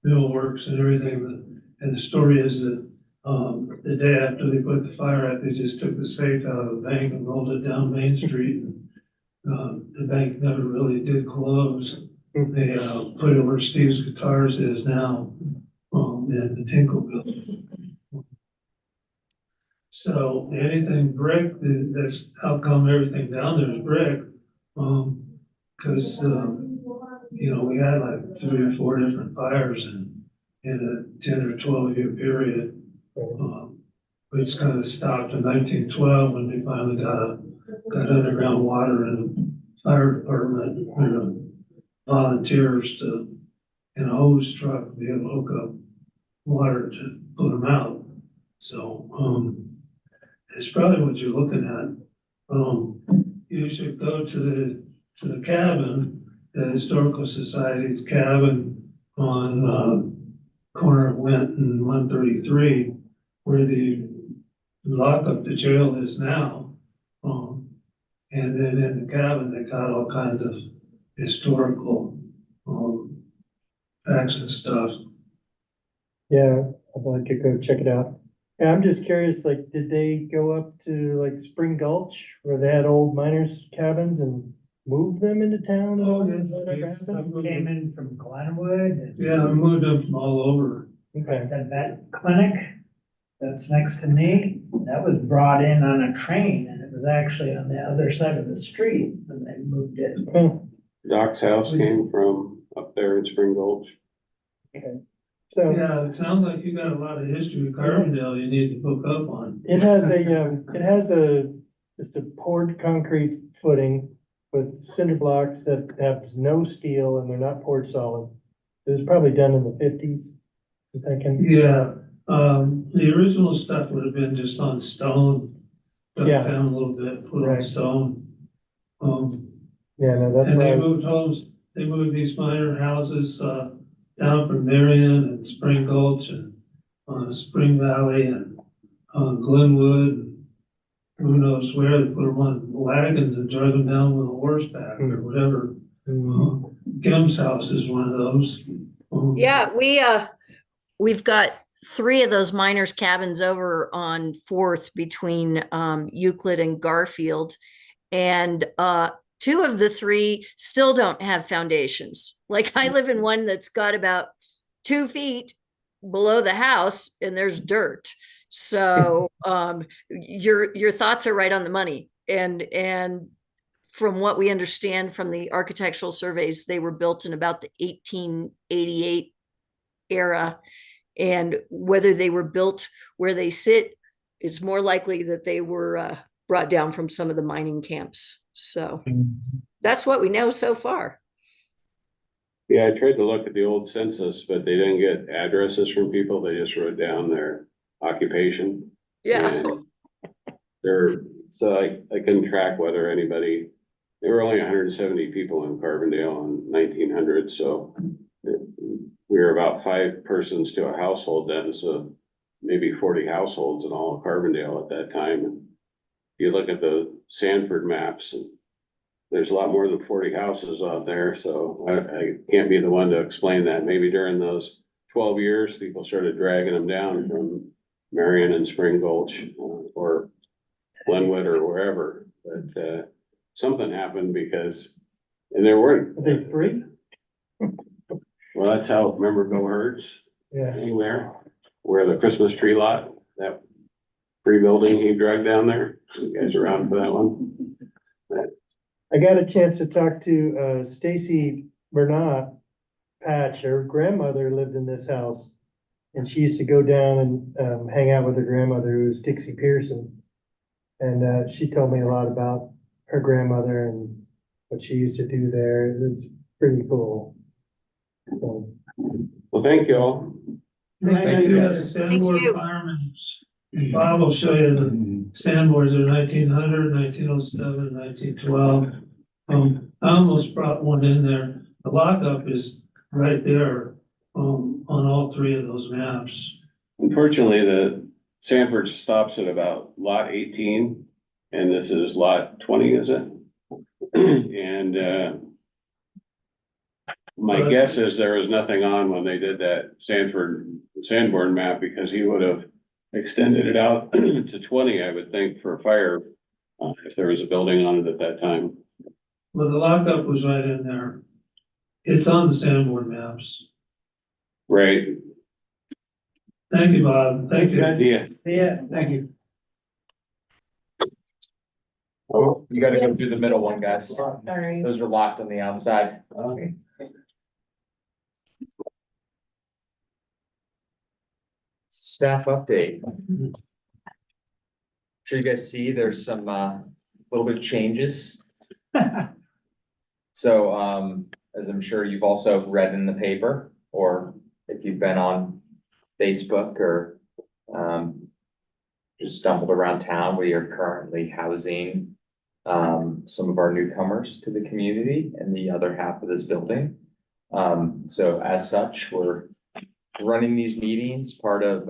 Speaker 10: millworks and everything. And the story is that the day after they put the fire out, they just took the safe out of the bank and rolled it down Main Street. The bank never really did close. They put it where Steve's Guitars is now, in the Tinkle building. So anything brick, that's how come everything down there is brick. Cause, we had like 3 or 4 different fires in a 10 or 12 year period. Which kind of stopped in 1912 when they finally got underground water in the fire department, volunteers in a hose truck to be able to hook up water to put them out. So, it's probably what you're looking at. You should go to the cabin, the Historical Society's cabin on, corner of Winton and 133, where the lockup, the jail is now. And then in the cabin, they got all kinds of historical, facts and stuff.
Speaker 7: Yeah, I'd like to go check it out. Yeah, I'm just curious, like, did they go up to like Spring Gulch where they had old miners' cabins and move them into town? And all
Speaker 10: yes,
Speaker 7: that ever
Speaker 10: yes,
Speaker 7: happened?
Speaker 10: came in from Glenwood. Yeah, I moved them from all over.
Speaker 7: Okay.
Speaker 10: That clinic that's next to me, that was brought in on a train, and it was actually on the other side of the street when they moved it.
Speaker 5: Doc's house came from up there in Spring Gulch.
Speaker 7: So
Speaker 10: Yeah, it sounds like you got a lot of history with Carbondale you need to book up on.
Speaker 7: it has just a poured concrete footing with cinder blocks that have no steel and they're not poured solid. It was probably done in the 50s. I'm thinking.
Speaker 10: Yeah, the original stuff would have been just on stone, dug
Speaker 7: Yeah.
Speaker 10: down a little bit, put on
Speaker 7: Right.
Speaker 10: stone.
Speaker 7: Yeah, no, that's
Speaker 10: And
Speaker 7: why
Speaker 10: they
Speaker 7: I was-
Speaker 10: moved homes, they moved these minor houses, down from Marion and Spring Gulch and, Spring Valley and, Glenwood. And who knows where, they put them on wagons and drug them down with a horseback or whatever. Kim's house is one of those.
Speaker 3: Yeah, we've got 3 of those miners' cabins over on 4th between Euclid and Garfield. And 2 of the 3 still don't have foundations. Like I live in one that's got about 2 feet below the house and there's dirt. So your thoughts are right on the money. And from what we understand from the architectural surveys, they were built in about the 1888 era. And whether they were built where they sit, it's more likely that they were brought down from some of the mining camps. So that's what we know so far.
Speaker 5: Yeah, I tried to look at the old census, but they didn't get addresses from people. They just wrote down their occupation.
Speaker 3: Yeah,
Speaker 5: And so I couldn't track whether anybody, there were only 170 people in Carbondale in 1900, so we were about 5 persons to a household then, so maybe 40 households in all of Carbondale at that time. And if you look at the Sanford maps, there's a lot more than 40 houses out there, so I can't be the one to explain that. Maybe during those 12 years, people started dragging them down from Marion and Spring Gulch, or Glenwood or wherever, but, something happened because, and there weren't.
Speaker 7: Are they free?
Speaker 5: Well, that's how, remember Bill Hurd's
Speaker 7: Yeah.
Speaker 5: thing there, where the Christmas tree lot, that free building he dragged down there. You guys around for that one?
Speaker 7: I got a chance to talk to Stacy Bernat Patch. Her grandmother lived in this house. And she used to go down and hang out with her grandmother, who was Dixie Pearson. And she told me a lot about her grandmother and what she used to do there. It was pretty cool. So,
Speaker 5: Well, thank you all.
Speaker 2: Thank you, guys.
Speaker 3: Thank
Speaker 10: Sandboard
Speaker 3: you.
Speaker 10: firemen's. Bob will show you the sandboards are 1900, 1907, 1912. I almost brought one in there. The lockup is right there, on all 3 of those maps.
Speaker 5: Unfortunately, the Sanford stops at about lot 18, and this is lot 20, is it? And, my guess is there was nothing on when they did that Sanborn map, because he would have extended it out to 20, I would think, for fire, if there was a building on it at that time.
Speaker 10: Well, the lockup was right in there. It's on the sandboard maps.
Speaker 5: Right.
Speaker 10: Thank you, Bob. Thank you.
Speaker 5: Yeah.
Speaker 10: Yeah, thank you.
Speaker 2: Oh, you gotta go through the middle one, guys.
Speaker 1: Sorry.
Speaker 2: Those are locked on the outside. Staff update. Sure you guys see there's some, little bit of changes. So, as I'm sure you've also read in the paper, or if you've been on Facebook or, just stumbled around town, we are currently housing, some of our newcomers to the community in the other half of this building. So as such, we're running these meetings. Part of,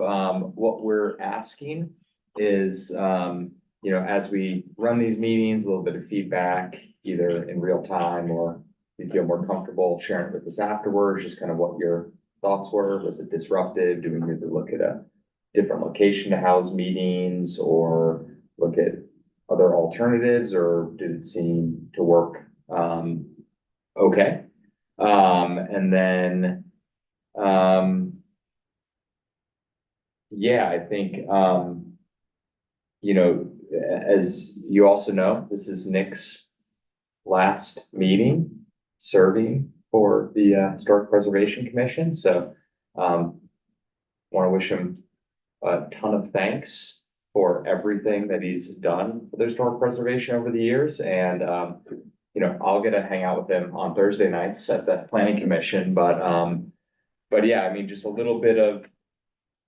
Speaker 2: what we're asking is, as we run these meetings, a little bit of feedback, either in real time or if you feel more comfortable sharing it with us afterwards, just kind of what your thoughts were. Was it disruptive? Do we need to look at a different location to house meetings or look at other alternatives, or did it seem to work, okay? And then, yeah, I think, as you also know, this is Nick's last meeting serving for the Historic Preservation Commission. So, want to wish him a ton of thanks for everything that he's done for the historic preservation over the years. And, I'll get to hang out with him on Thursday nights at the Planning Commission, but yeah, I mean, just a little bit of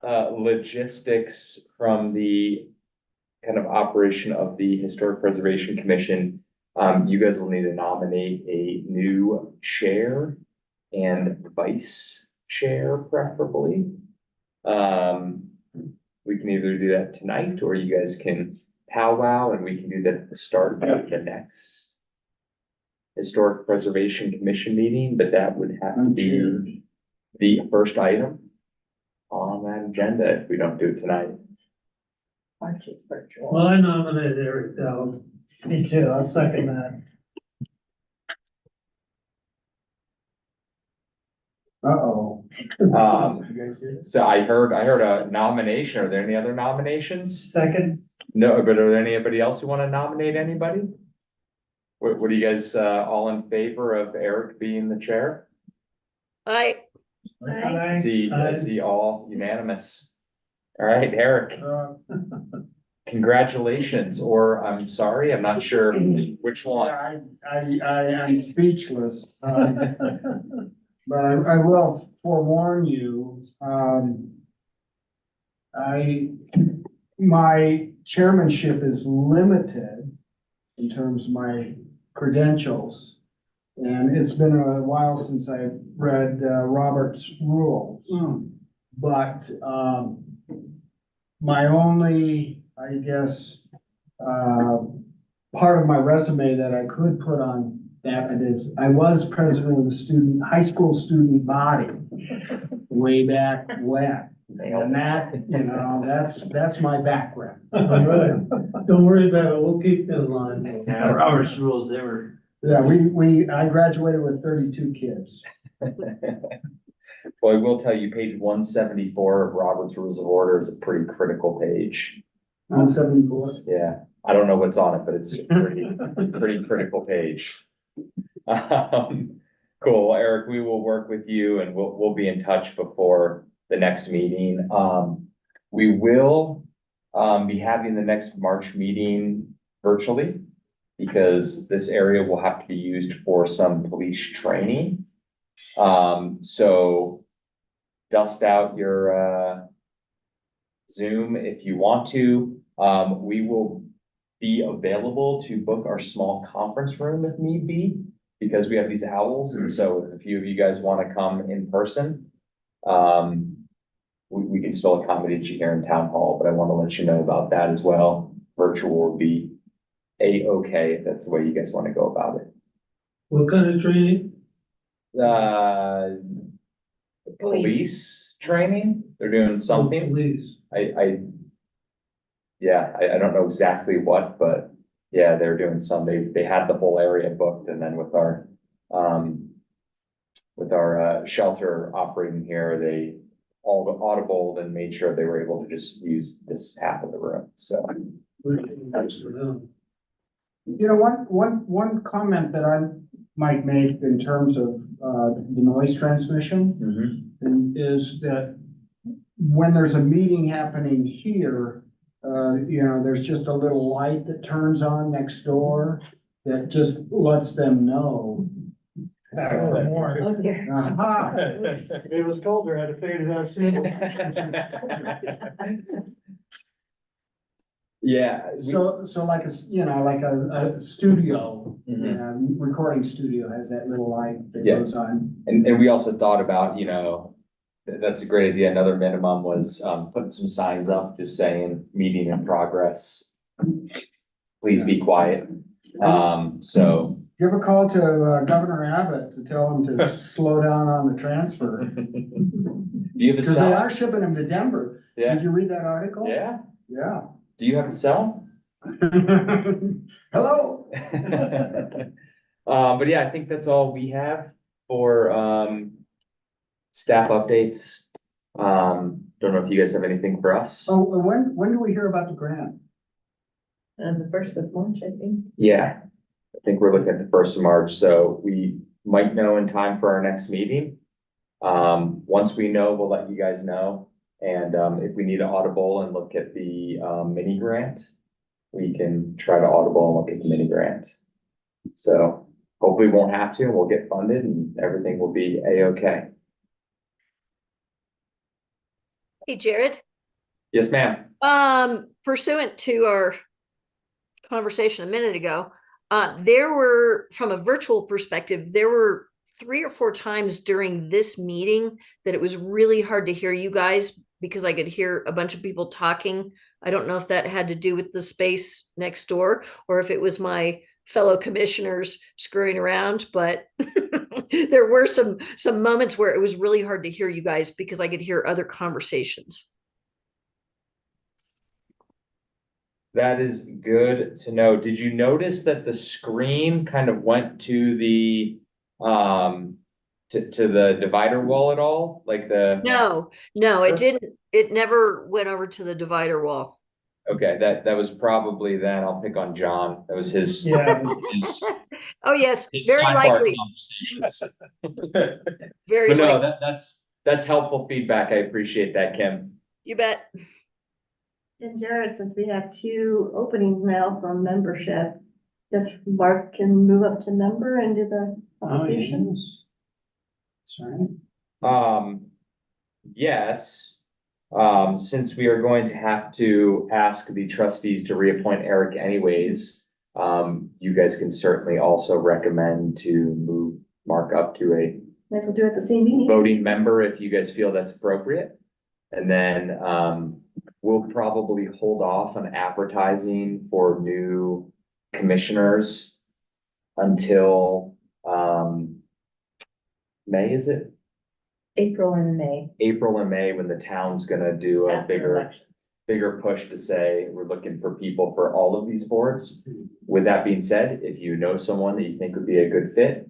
Speaker 2: logistics from the kind of operation of the Historic Preservation Commission. You guys will need to nominate a new chair and vice chair preferably. We can either do that tonight, or you guys can powwow and we can do that at the start of the next Historic Preservation Commission meeting, but that would have to be the first item on that agenda if we don't do it tonight.
Speaker 10: Well, I nominate Eric Dowd. Me too, I'll second that.
Speaker 8: Uh-oh.
Speaker 2: So I heard a nomination. Are there any other nominations?
Speaker 10: Second,
Speaker 2: No, but are there anybody else who want to nominate anybody? What are you guys, all in favor of Eric being the chair?
Speaker 3: I,
Speaker 10: aye.
Speaker 2: Is he all unanimous? All right, Eric, congratulations, or I'm sorry, I'm not sure which one.
Speaker 8: I'm speechless. but I will forewarn you, my chairmanship is limited in terms of my credentials. And it's been a while since I read Robert's rules. But my only, I guess, part of my resume that I could put on that is I was president of the high school student body way back when. And that, that's my background.
Speaker 10: All right, don't worry about it, we'll keep in line.
Speaker 9: Yeah, Robert's rules, they were.
Speaker 8: Yeah, I graduated with 32 kids.
Speaker 2: Well, I will tell you, page 174 of Robert's Rules of Order is a pretty critical page.
Speaker 8: I'm 74.
Speaker 2: Yeah, I don't know what's on it, but it's a pretty critical page. Cool, Eric, we will work with you and we'll be in touch before the next meeting. We will be having the next March meeting virtually because this area will have to be used for some police training. So dust out your Zoom if you want to. We will be available to book our small conference room if need be, because we have these owls. And so if a few of you guys want to come in person, we can still accommodate you here in town hall, but I want to let you know about that as well. Virtual would be a-okay if that's the way you guys want to go about it.
Speaker 10: What kind of training?
Speaker 2: Police training, they're doing something.
Speaker 10: Police.
Speaker 2: I don't know exactly what, but yeah, they're doing some, they had the whole area booked, and then with our shelter operating here, they all audible and made sure they were able to just use this half of the room, so.
Speaker 8: One comment that I might make in terms of the noise transmission is that when there's a meeting happening here, there's just a little light that turns on next door that just lets them know.
Speaker 7: More.
Speaker 1: Oh dear.
Speaker 8: Aha.
Speaker 7: It was colder, I had to figure it out soon.
Speaker 2: Yeah.
Speaker 8: So like a studio, recording studio has that little light that
Speaker 2: Yeah.
Speaker 8: goes on.
Speaker 2: And we also thought about, that's a great idea. Another minimum was putting some signs up, just saying, meeting in progress. Please be quiet. So.
Speaker 8: Give a call to Governor Abbott to tell him to slow down on the transfer.
Speaker 2: Do you have a
Speaker 8: Because they
Speaker 2: cell?
Speaker 8: are shipping them to Denver.
Speaker 2: Yeah.
Speaker 8: Did you read that article?
Speaker 2: Yeah.
Speaker 8: Yeah.
Speaker 2: Do you have a cell?
Speaker 8: Hello.
Speaker 2: But yeah, I think that's all we have for staff updates. Don't know if you guys have anything for us.
Speaker 8: Oh, when do we hear about the grant?
Speaker 1: And the 1st of March, I think.
Speaker 2: Yeah, I think we're looking at the 1st of March, so we might know in time for our next meeting. Once we know, we'll let you guys know. And if we need to audible and look at the mini grant, we can try to audible and look at the mini grant. So hopefully we won't have to, and we'll get funded and everything will be a-okay.
Speaker 3: Hey, Jared.
Speaker 2: Yes, ma'am.
Speaker 3: Pursuant to our conversation a minute ago, there were, from a virtual perspective, there were 3 or 4 times during this meeting that it was really hard to hear you guys because I could hear a bunch of people talking. I don't know if that had to do with the space next door or if it was my fellow commissioners screwing around, but there were some moments where it was really hard to hear you guys because I could hear other conversations.
Speaker 2: That is good to know. Did you notice that the screen kind of went to the to the divider wall at all? Like the
Speaker 3: No, it didn't. It never went over to the divider wall.
Speaker 2: Okay, that was probably then. I'll pick on John. That was his.
Speaker 10: Yeah.
Speaker 2: his,
Speaker 3: Oh, yes,
Speaker 2: his
Speaker 3: very
Speaker 2: sidebar
Speaker 3: likely.
Speaker 2: conversations.
Speaker 3: Very
Speaker 2: But no,
Speaker 3: likely.
Speaker 2: that's helpful feedback. I appreciate that, Kim.
Speaker 3: You bet.
Speaker 1: And Jared, since we have 2 openings now from membership, just Mark can move up to member and do the applications.
Speaker 9: Sorry.
Speaker 2: Yes, since we are going to have to ask the trustees to reappoint Eric anyways, you guys can certainly also recommend to move Mark up to a
Speaker 1: Might as well do it at the same meeting.
Speaker 2: voting member if you guys feel that's appropriate. And then, we'll probably hold off on advertising for new commissioners until, May, is it?
Speaker 11: April and May.
Speaker 2: April and May, when the town's gonna do a
Speaker 11: after
Speaker 2: bigger,
Speaker 11: elections.
Speaker 2: bigger push to say, we're looking for people for all of these boards. With that being said, if you know someone that you think would be a good fit,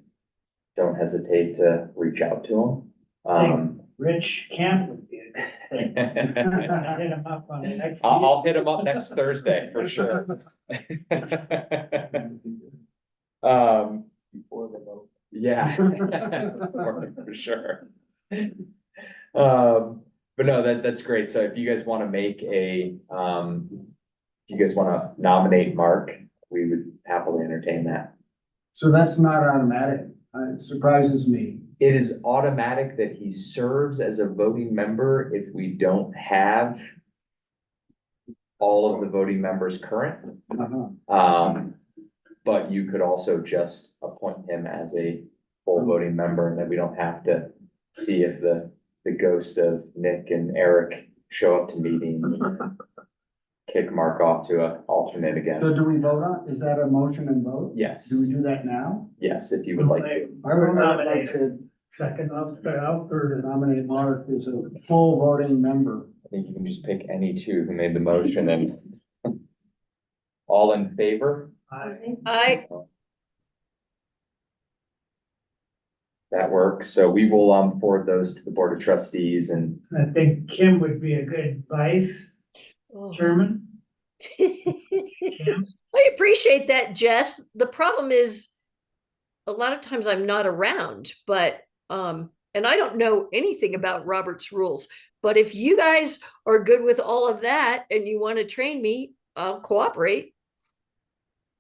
Speaker 2: don't hesitate to reach out to them.
Speaker 10: Rich Camp would be a good thing. I'll hit him up on the next.
Speaker 2: I'll hit him up next Thursday for sure.
Speaker 6: Before the vote.
Speaker 2: Yeah. For sure. But no, that's great. So if you guys want to make if you guys want to nominate Mark, we would happily entertain that.
Speaker 8: So that's not automatic. It surprises me.
Speaker 2: It is automatic that he serves as a voting member if we don't have all of the voting members current. But you could also just appoint him as a full voting member, and then we don't have to see if the ghost of Nick and Eric show up to meetings. And kick Mark off to an alternate
Speaker 8: So
Speaker 2: again.
Speaker 8: do we vote on, is that a motion and vote?
Speaker 2: Yes,
Speaker 8: Do we do that now?
Speaker 2: yes, if you would like to.
Speaker 8: I would like to
Speaker 10: Second up, or
Speaker 8: nominate Mark as a full voting member.
Speaker 2: I think you can just pick any two who made the motion and all in favor?
Speaker 3: I,
Speaker 2: That works. So we will forward those to the Board of Trustees and
Speaker 10: I think Kim would be a good vice chairman. Kim?
Speaker 3: I appreciate that, Jess. The problem is a lot of times I'm not around, but and I don't know anything about Robert's rules. But if you guys are good with all of that and you want to train me, I'll cooperate.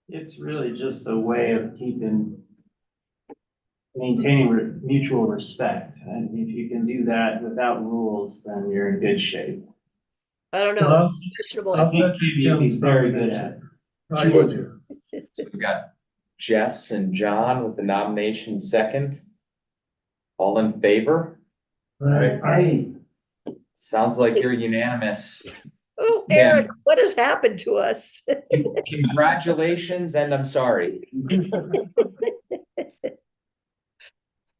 Speaker 9: It's really just a way of maintaining mutual respect. And if you can do that without rules, then you're in good shape.
Speaker 3: I don't know.
Speaker 10: Well,
Speaker 3: Questionable.
Speaker 9: I think you'd be very good at it.
Speaker 10: Vice chair.
Speaker 2: so we've got Jess and John with the nomination second. All in favor?
Speaker 10: Right.
Speaker 2: Sounds like you're unanimous.
Speaker 3: Oh,
Speaker 2: Yeah.
Speaker 3: Eric, what has happened to us?
Speaker 2: Congratulations, and I'm sorry.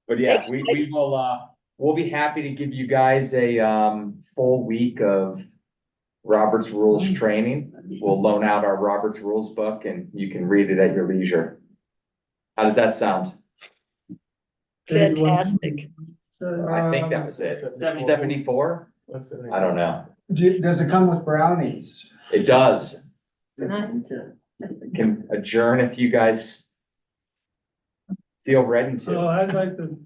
Speaker 2: But yeah,
Speaker 3: Thanks,
Speaker 2: we
Speaker 3: guys.
Speaker 2: will, we'll be happy to give you guys a, full week of Robert's Rules training. We'll loan out our Robert's Rules book and you can read it at your leisure. How does that sound?
Speaker 3: Fantastic.
Speaker 2: I think that was it. 74?
Speaker 6: What's the name?
Speaker 2: I don't know.
Speaker 8: Does it come with brownies?
Speaker 2: It does.
Speaker 11: Tonight.
Speaker 2: Can adjourn if you guys feel ready
Speaker 10: So
Speaker 2: to.
Speaker 10: I'd like to,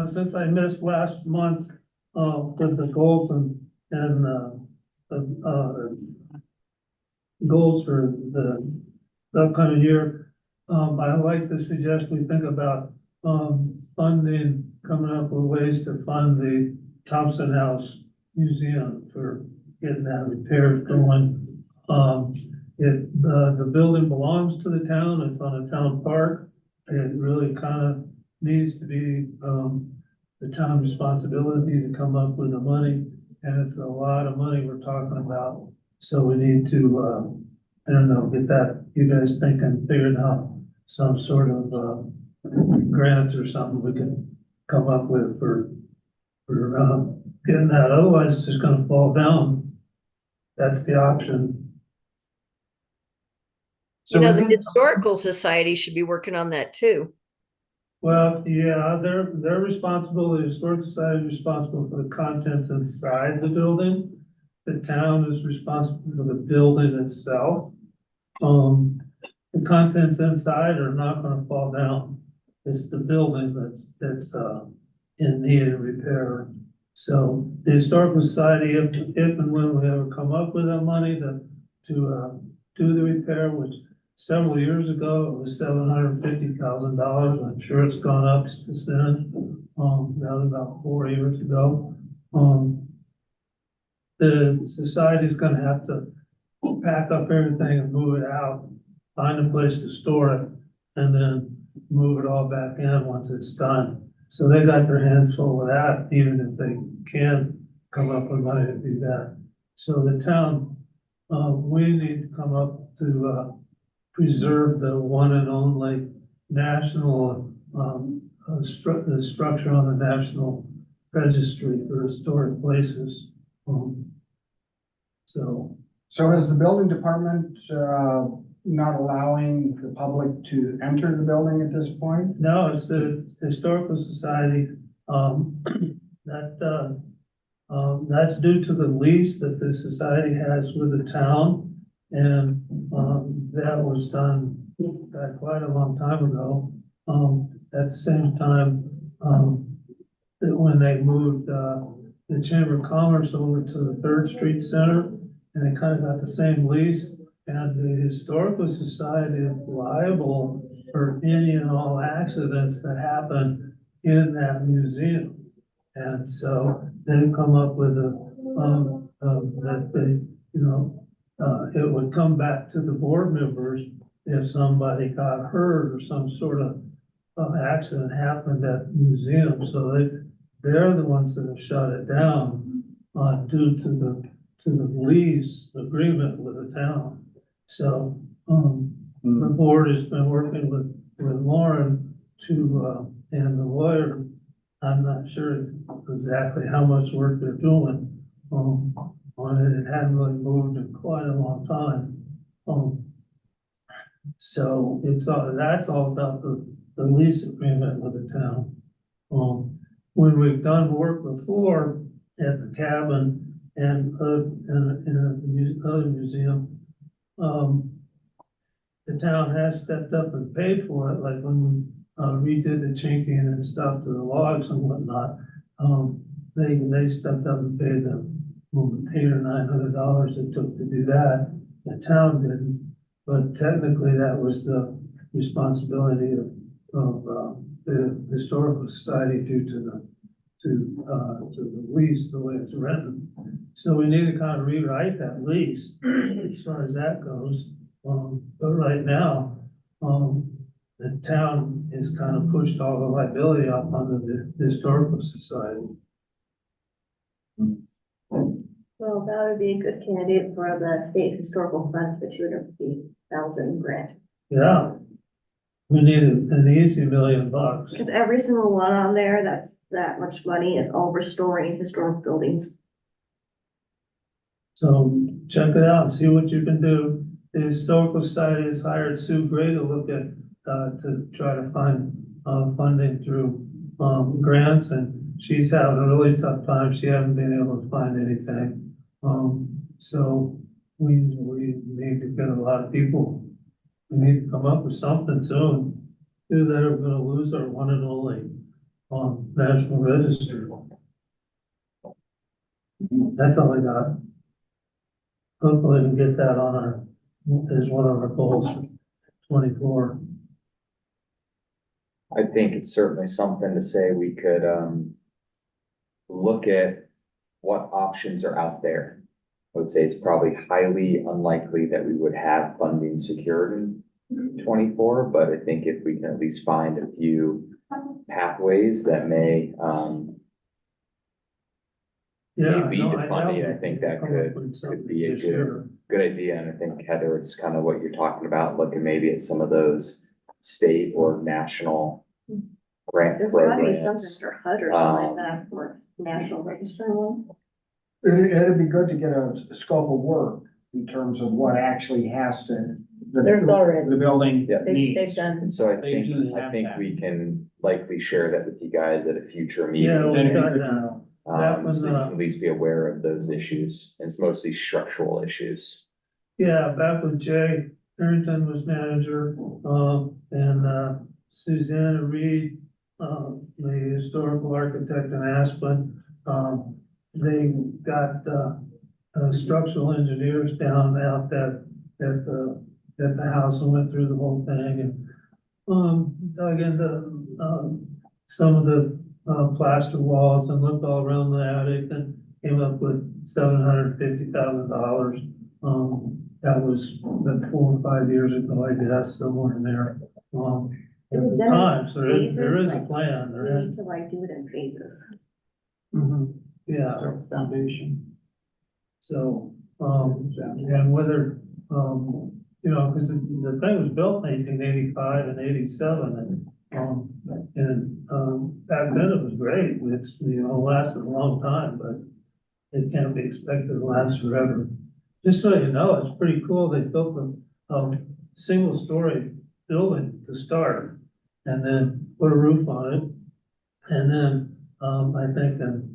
Speaker 10: since I missed last month, with the goals and, goals for the upcoming year, I'd like to suggest we think about, funding, coming up with ways to fund the Thompson House Museum for getting that repaired going. The building belongs to the town, it's on a town park. It really kind of needs to be, the town responsibility to come up with the money. And it's a lot of money we're talking about, so we need to, I don't know, get that, you guys thinking, figuring out some sort of, grants or something we can come up with for getting that, otherwise it's just gonna fall down. That's the option.
Speaker 3: You know, the
Speaker 8: isn't-
Speaker 3: Historical Society should be working on that too.
Speaker 10: Well, yeah, they're responsible, the Historic Society is responsible for the contents inside the building. The town is responsible for the building itself. The contents inside are not gonna fall down. It's the building that's in need of repair. So the Historical Society, if and when we ever come up with that money to do the repair, which several years ago, it was $750,000. I'm sure it's gone up since then. that was about 4 years ago. The society's gonna have to pack up everything and move it out, find a place to store it, and then move it all back in once it's done. So they got their hands full with that, even if they can come up with money to do that. So the town, we need to come up to, preserve the one and only national, the structure on the National Registry for Historic Places. So,
Speaker 8: So is the building department, not allowing the public to enter the building at this point?
Speaker 10: no, it's the Historical Society, that's due to the lease that the society has with the town. And, that was done quite a long time ago. At the same time, that when they moved, the Chamber of Commerce over to the Third Street Center, and they kind of got the same lease, and the Historical Society is liable for any and all accidents that happen in that museum. And so they've come up with that they, it would come back to the board members if somebody got hurt or some sort of accident happened at the museum. So they're the ones that have shut it down, due to the lease agreement with the town. So, the board has been working with Lauren to, and the lawyer. I'm not sure exactly how much work they're doing, on it. It hadn't really moved in quite a long time. So that's all about the lease agreement with the town. When we've done work before at the cabin and in other museum, the town has stepped up and paid for it, like when we redid the chinking and stuff to the logs and whatnot. They stepped up and paid them $800 or $900 it took to do that. The town didn't, but technically that was the responsibility of the Historical Society due to the lease, the way it's written. So we need to kind of rewrite that lease as far as that goes. But right now, the town is kind of pushed all the liability up onto the Historical Society.
Speaker 1: Well, that would be a good candidate for the state historical fund, the $250,000 grant.
Speaker 10: Yeah. We need an easy $1 million.
Speaker 1: Because every single one on there, that's that much money is all restoring historic buildings.
Speaker 10: So check it out and see what you can do. The Historical Society has hired Sue Gray to look at, to try to find, funding through, grants, and she's having a really tough time. She hasn't been able to find anything. So we need to get a lot of people. We need to come up with something soon. Either that or we're gonna lose our one and only, National Register. That's all I got. Hopefully we can get that on our, as one of our goals for 24.
Speaker 2: I think it's certainly something to say we could, look at what options are out there. I would say it's probably highly unlikely that we would have funding secured in 24, but I think if we can at least find a few pathways that may, lead to funding, I think that could be a good idea. And I think, Heather, it's kind of what you're talking about, looking maybe at some of those state or national grant
Speaker 1: There's gotta be something
Speaker 2: programs.
Speaker 1: for HUD or something like that for National Register one.
Speaker 8: It'd be good to get a scope of work in terms of what actually has to.
Speaker 11: There's already.
Speaker 8: The building
Speaker 2: Yeah.
Speaker 11: They've
Speaker 8: needs.
Speaker 11: done.
Speaker 2: And so I
Speaker 4: They do have
Speaker 2: think
Speaker 4: that.
Speaker 2: we can likely share that with you guys at a future
Speaker 10: Yeah, we
Speaker 2: meeting.
Speaker 10: got that. That was,
Speaker 2: So you can at least be aware of those issues. It's mostly structural issues.
Speaker 10: Yeah, back when Jay Harrington was manager, and Susanna Reed, the historical architect in Aspen, they got structural engineers down out at the house and went through the whole thing and dug into some of the plaster walls and looked all around the attic and came up with $750,000. That was about 4 or 5 years ago, I guess, somewhere in there. At
Speaker 1: Is it
Speaker 10: the
Speaker 1: done
Speaker 10: time, so there is a
Speaker 1: like,
Speaker 10: plan,
Speaker 1: We
Speaker 10: there
Speaker 1: need
Speaker 10: is.
Speaker 1: to like do it in phases.
Speaker 10: Yeah.
Speaker 9: Start with foundation.
Speaker 10: So, and whether, you know, because the thing was built in 1885 and 87 and back then it was great. It's, you know, lasted a long time, but it can't be expected to last forever. Just so you know, it's pretty cool. They built a single story building to start and then put a roof on it. And then, I think in,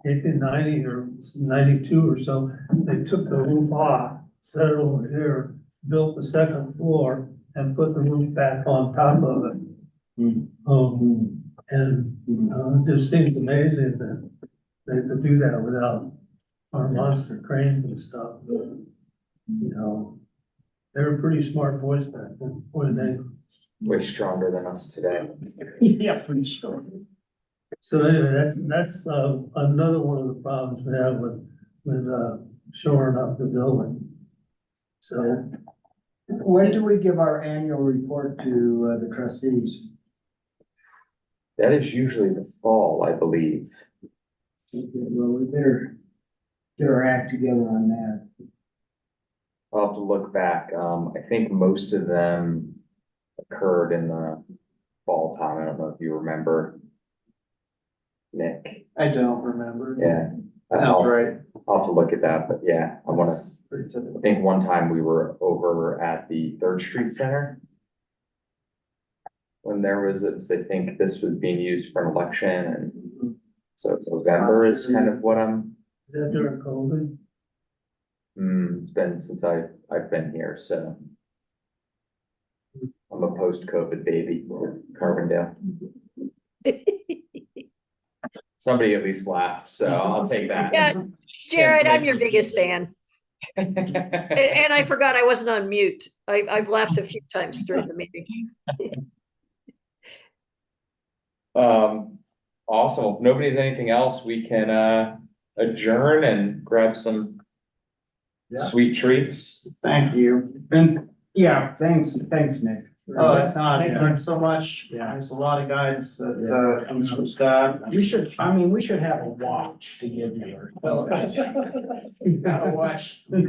Speaker 10: 1890 or 92 or so, they took the roof off, set it over here, built the second floor and put the roof back on top of it. It just seems amazing that they could do that without our monster cranes and stuff. You know, they were pretty smart boys back then, boys and girls.
Speaker 2: Way stronger than us today.
Speaker 8: Yeah, pretty sure.
Speaker 10: So anyway, that's another one of the problems we have with shoring up the building. So,
Speaker 8: When do we give our annual report to the trustees?
Speaker 2: That is usually the fall, I believe.
Speaker 8: Okay, well, we better get our act together on that.
Speaker 2: I'll have to look back. I think most of them occurred in the fall time. I don't know if you remember. Nick,
Speaker 9: I don't remember.
Speaker 2: yeah.
Speaker 9: Sounds
Speaker 2: I'll
Speaker 9: right.
Speaker 2: have to look at that, but yeah, I wanna,
Speaker 9: That's pretty typical.
Speaker 2: I think one time we were over at the Third Street Center. When there was, I think this was being used for an election and so November is kind of what I'm,
Speaker 10: is that during COVID?
Speaker 2: it's been since I've been here, so. I'm a post-COVID baby, Carbondale. Somebody at least laughed, so I'll take that.
Speaker 3: Yeah, Jared, I'm your biggest fan. And I forgot I wasn't on mute. I've laughed a few times during the meeting.
Speaker 2: Awesome. If nobody has anything else, we can adjourn and grab some
Speaker 8: Yeah.
Speaker 2: sweet treats.
Speaker 8: Thank you. And, yeah, thanks, Nick.
Speaker 9: Oh, it's not, I
Speaker 8: Yeah.
Speaker 9: learned so much.
Speaker 8: Yeah.
Speaker 9: There's a lot of guidance that comes from staff.
Speaker 8: We should have a watch to give you.
Speaker 9: Gotta watch. Good.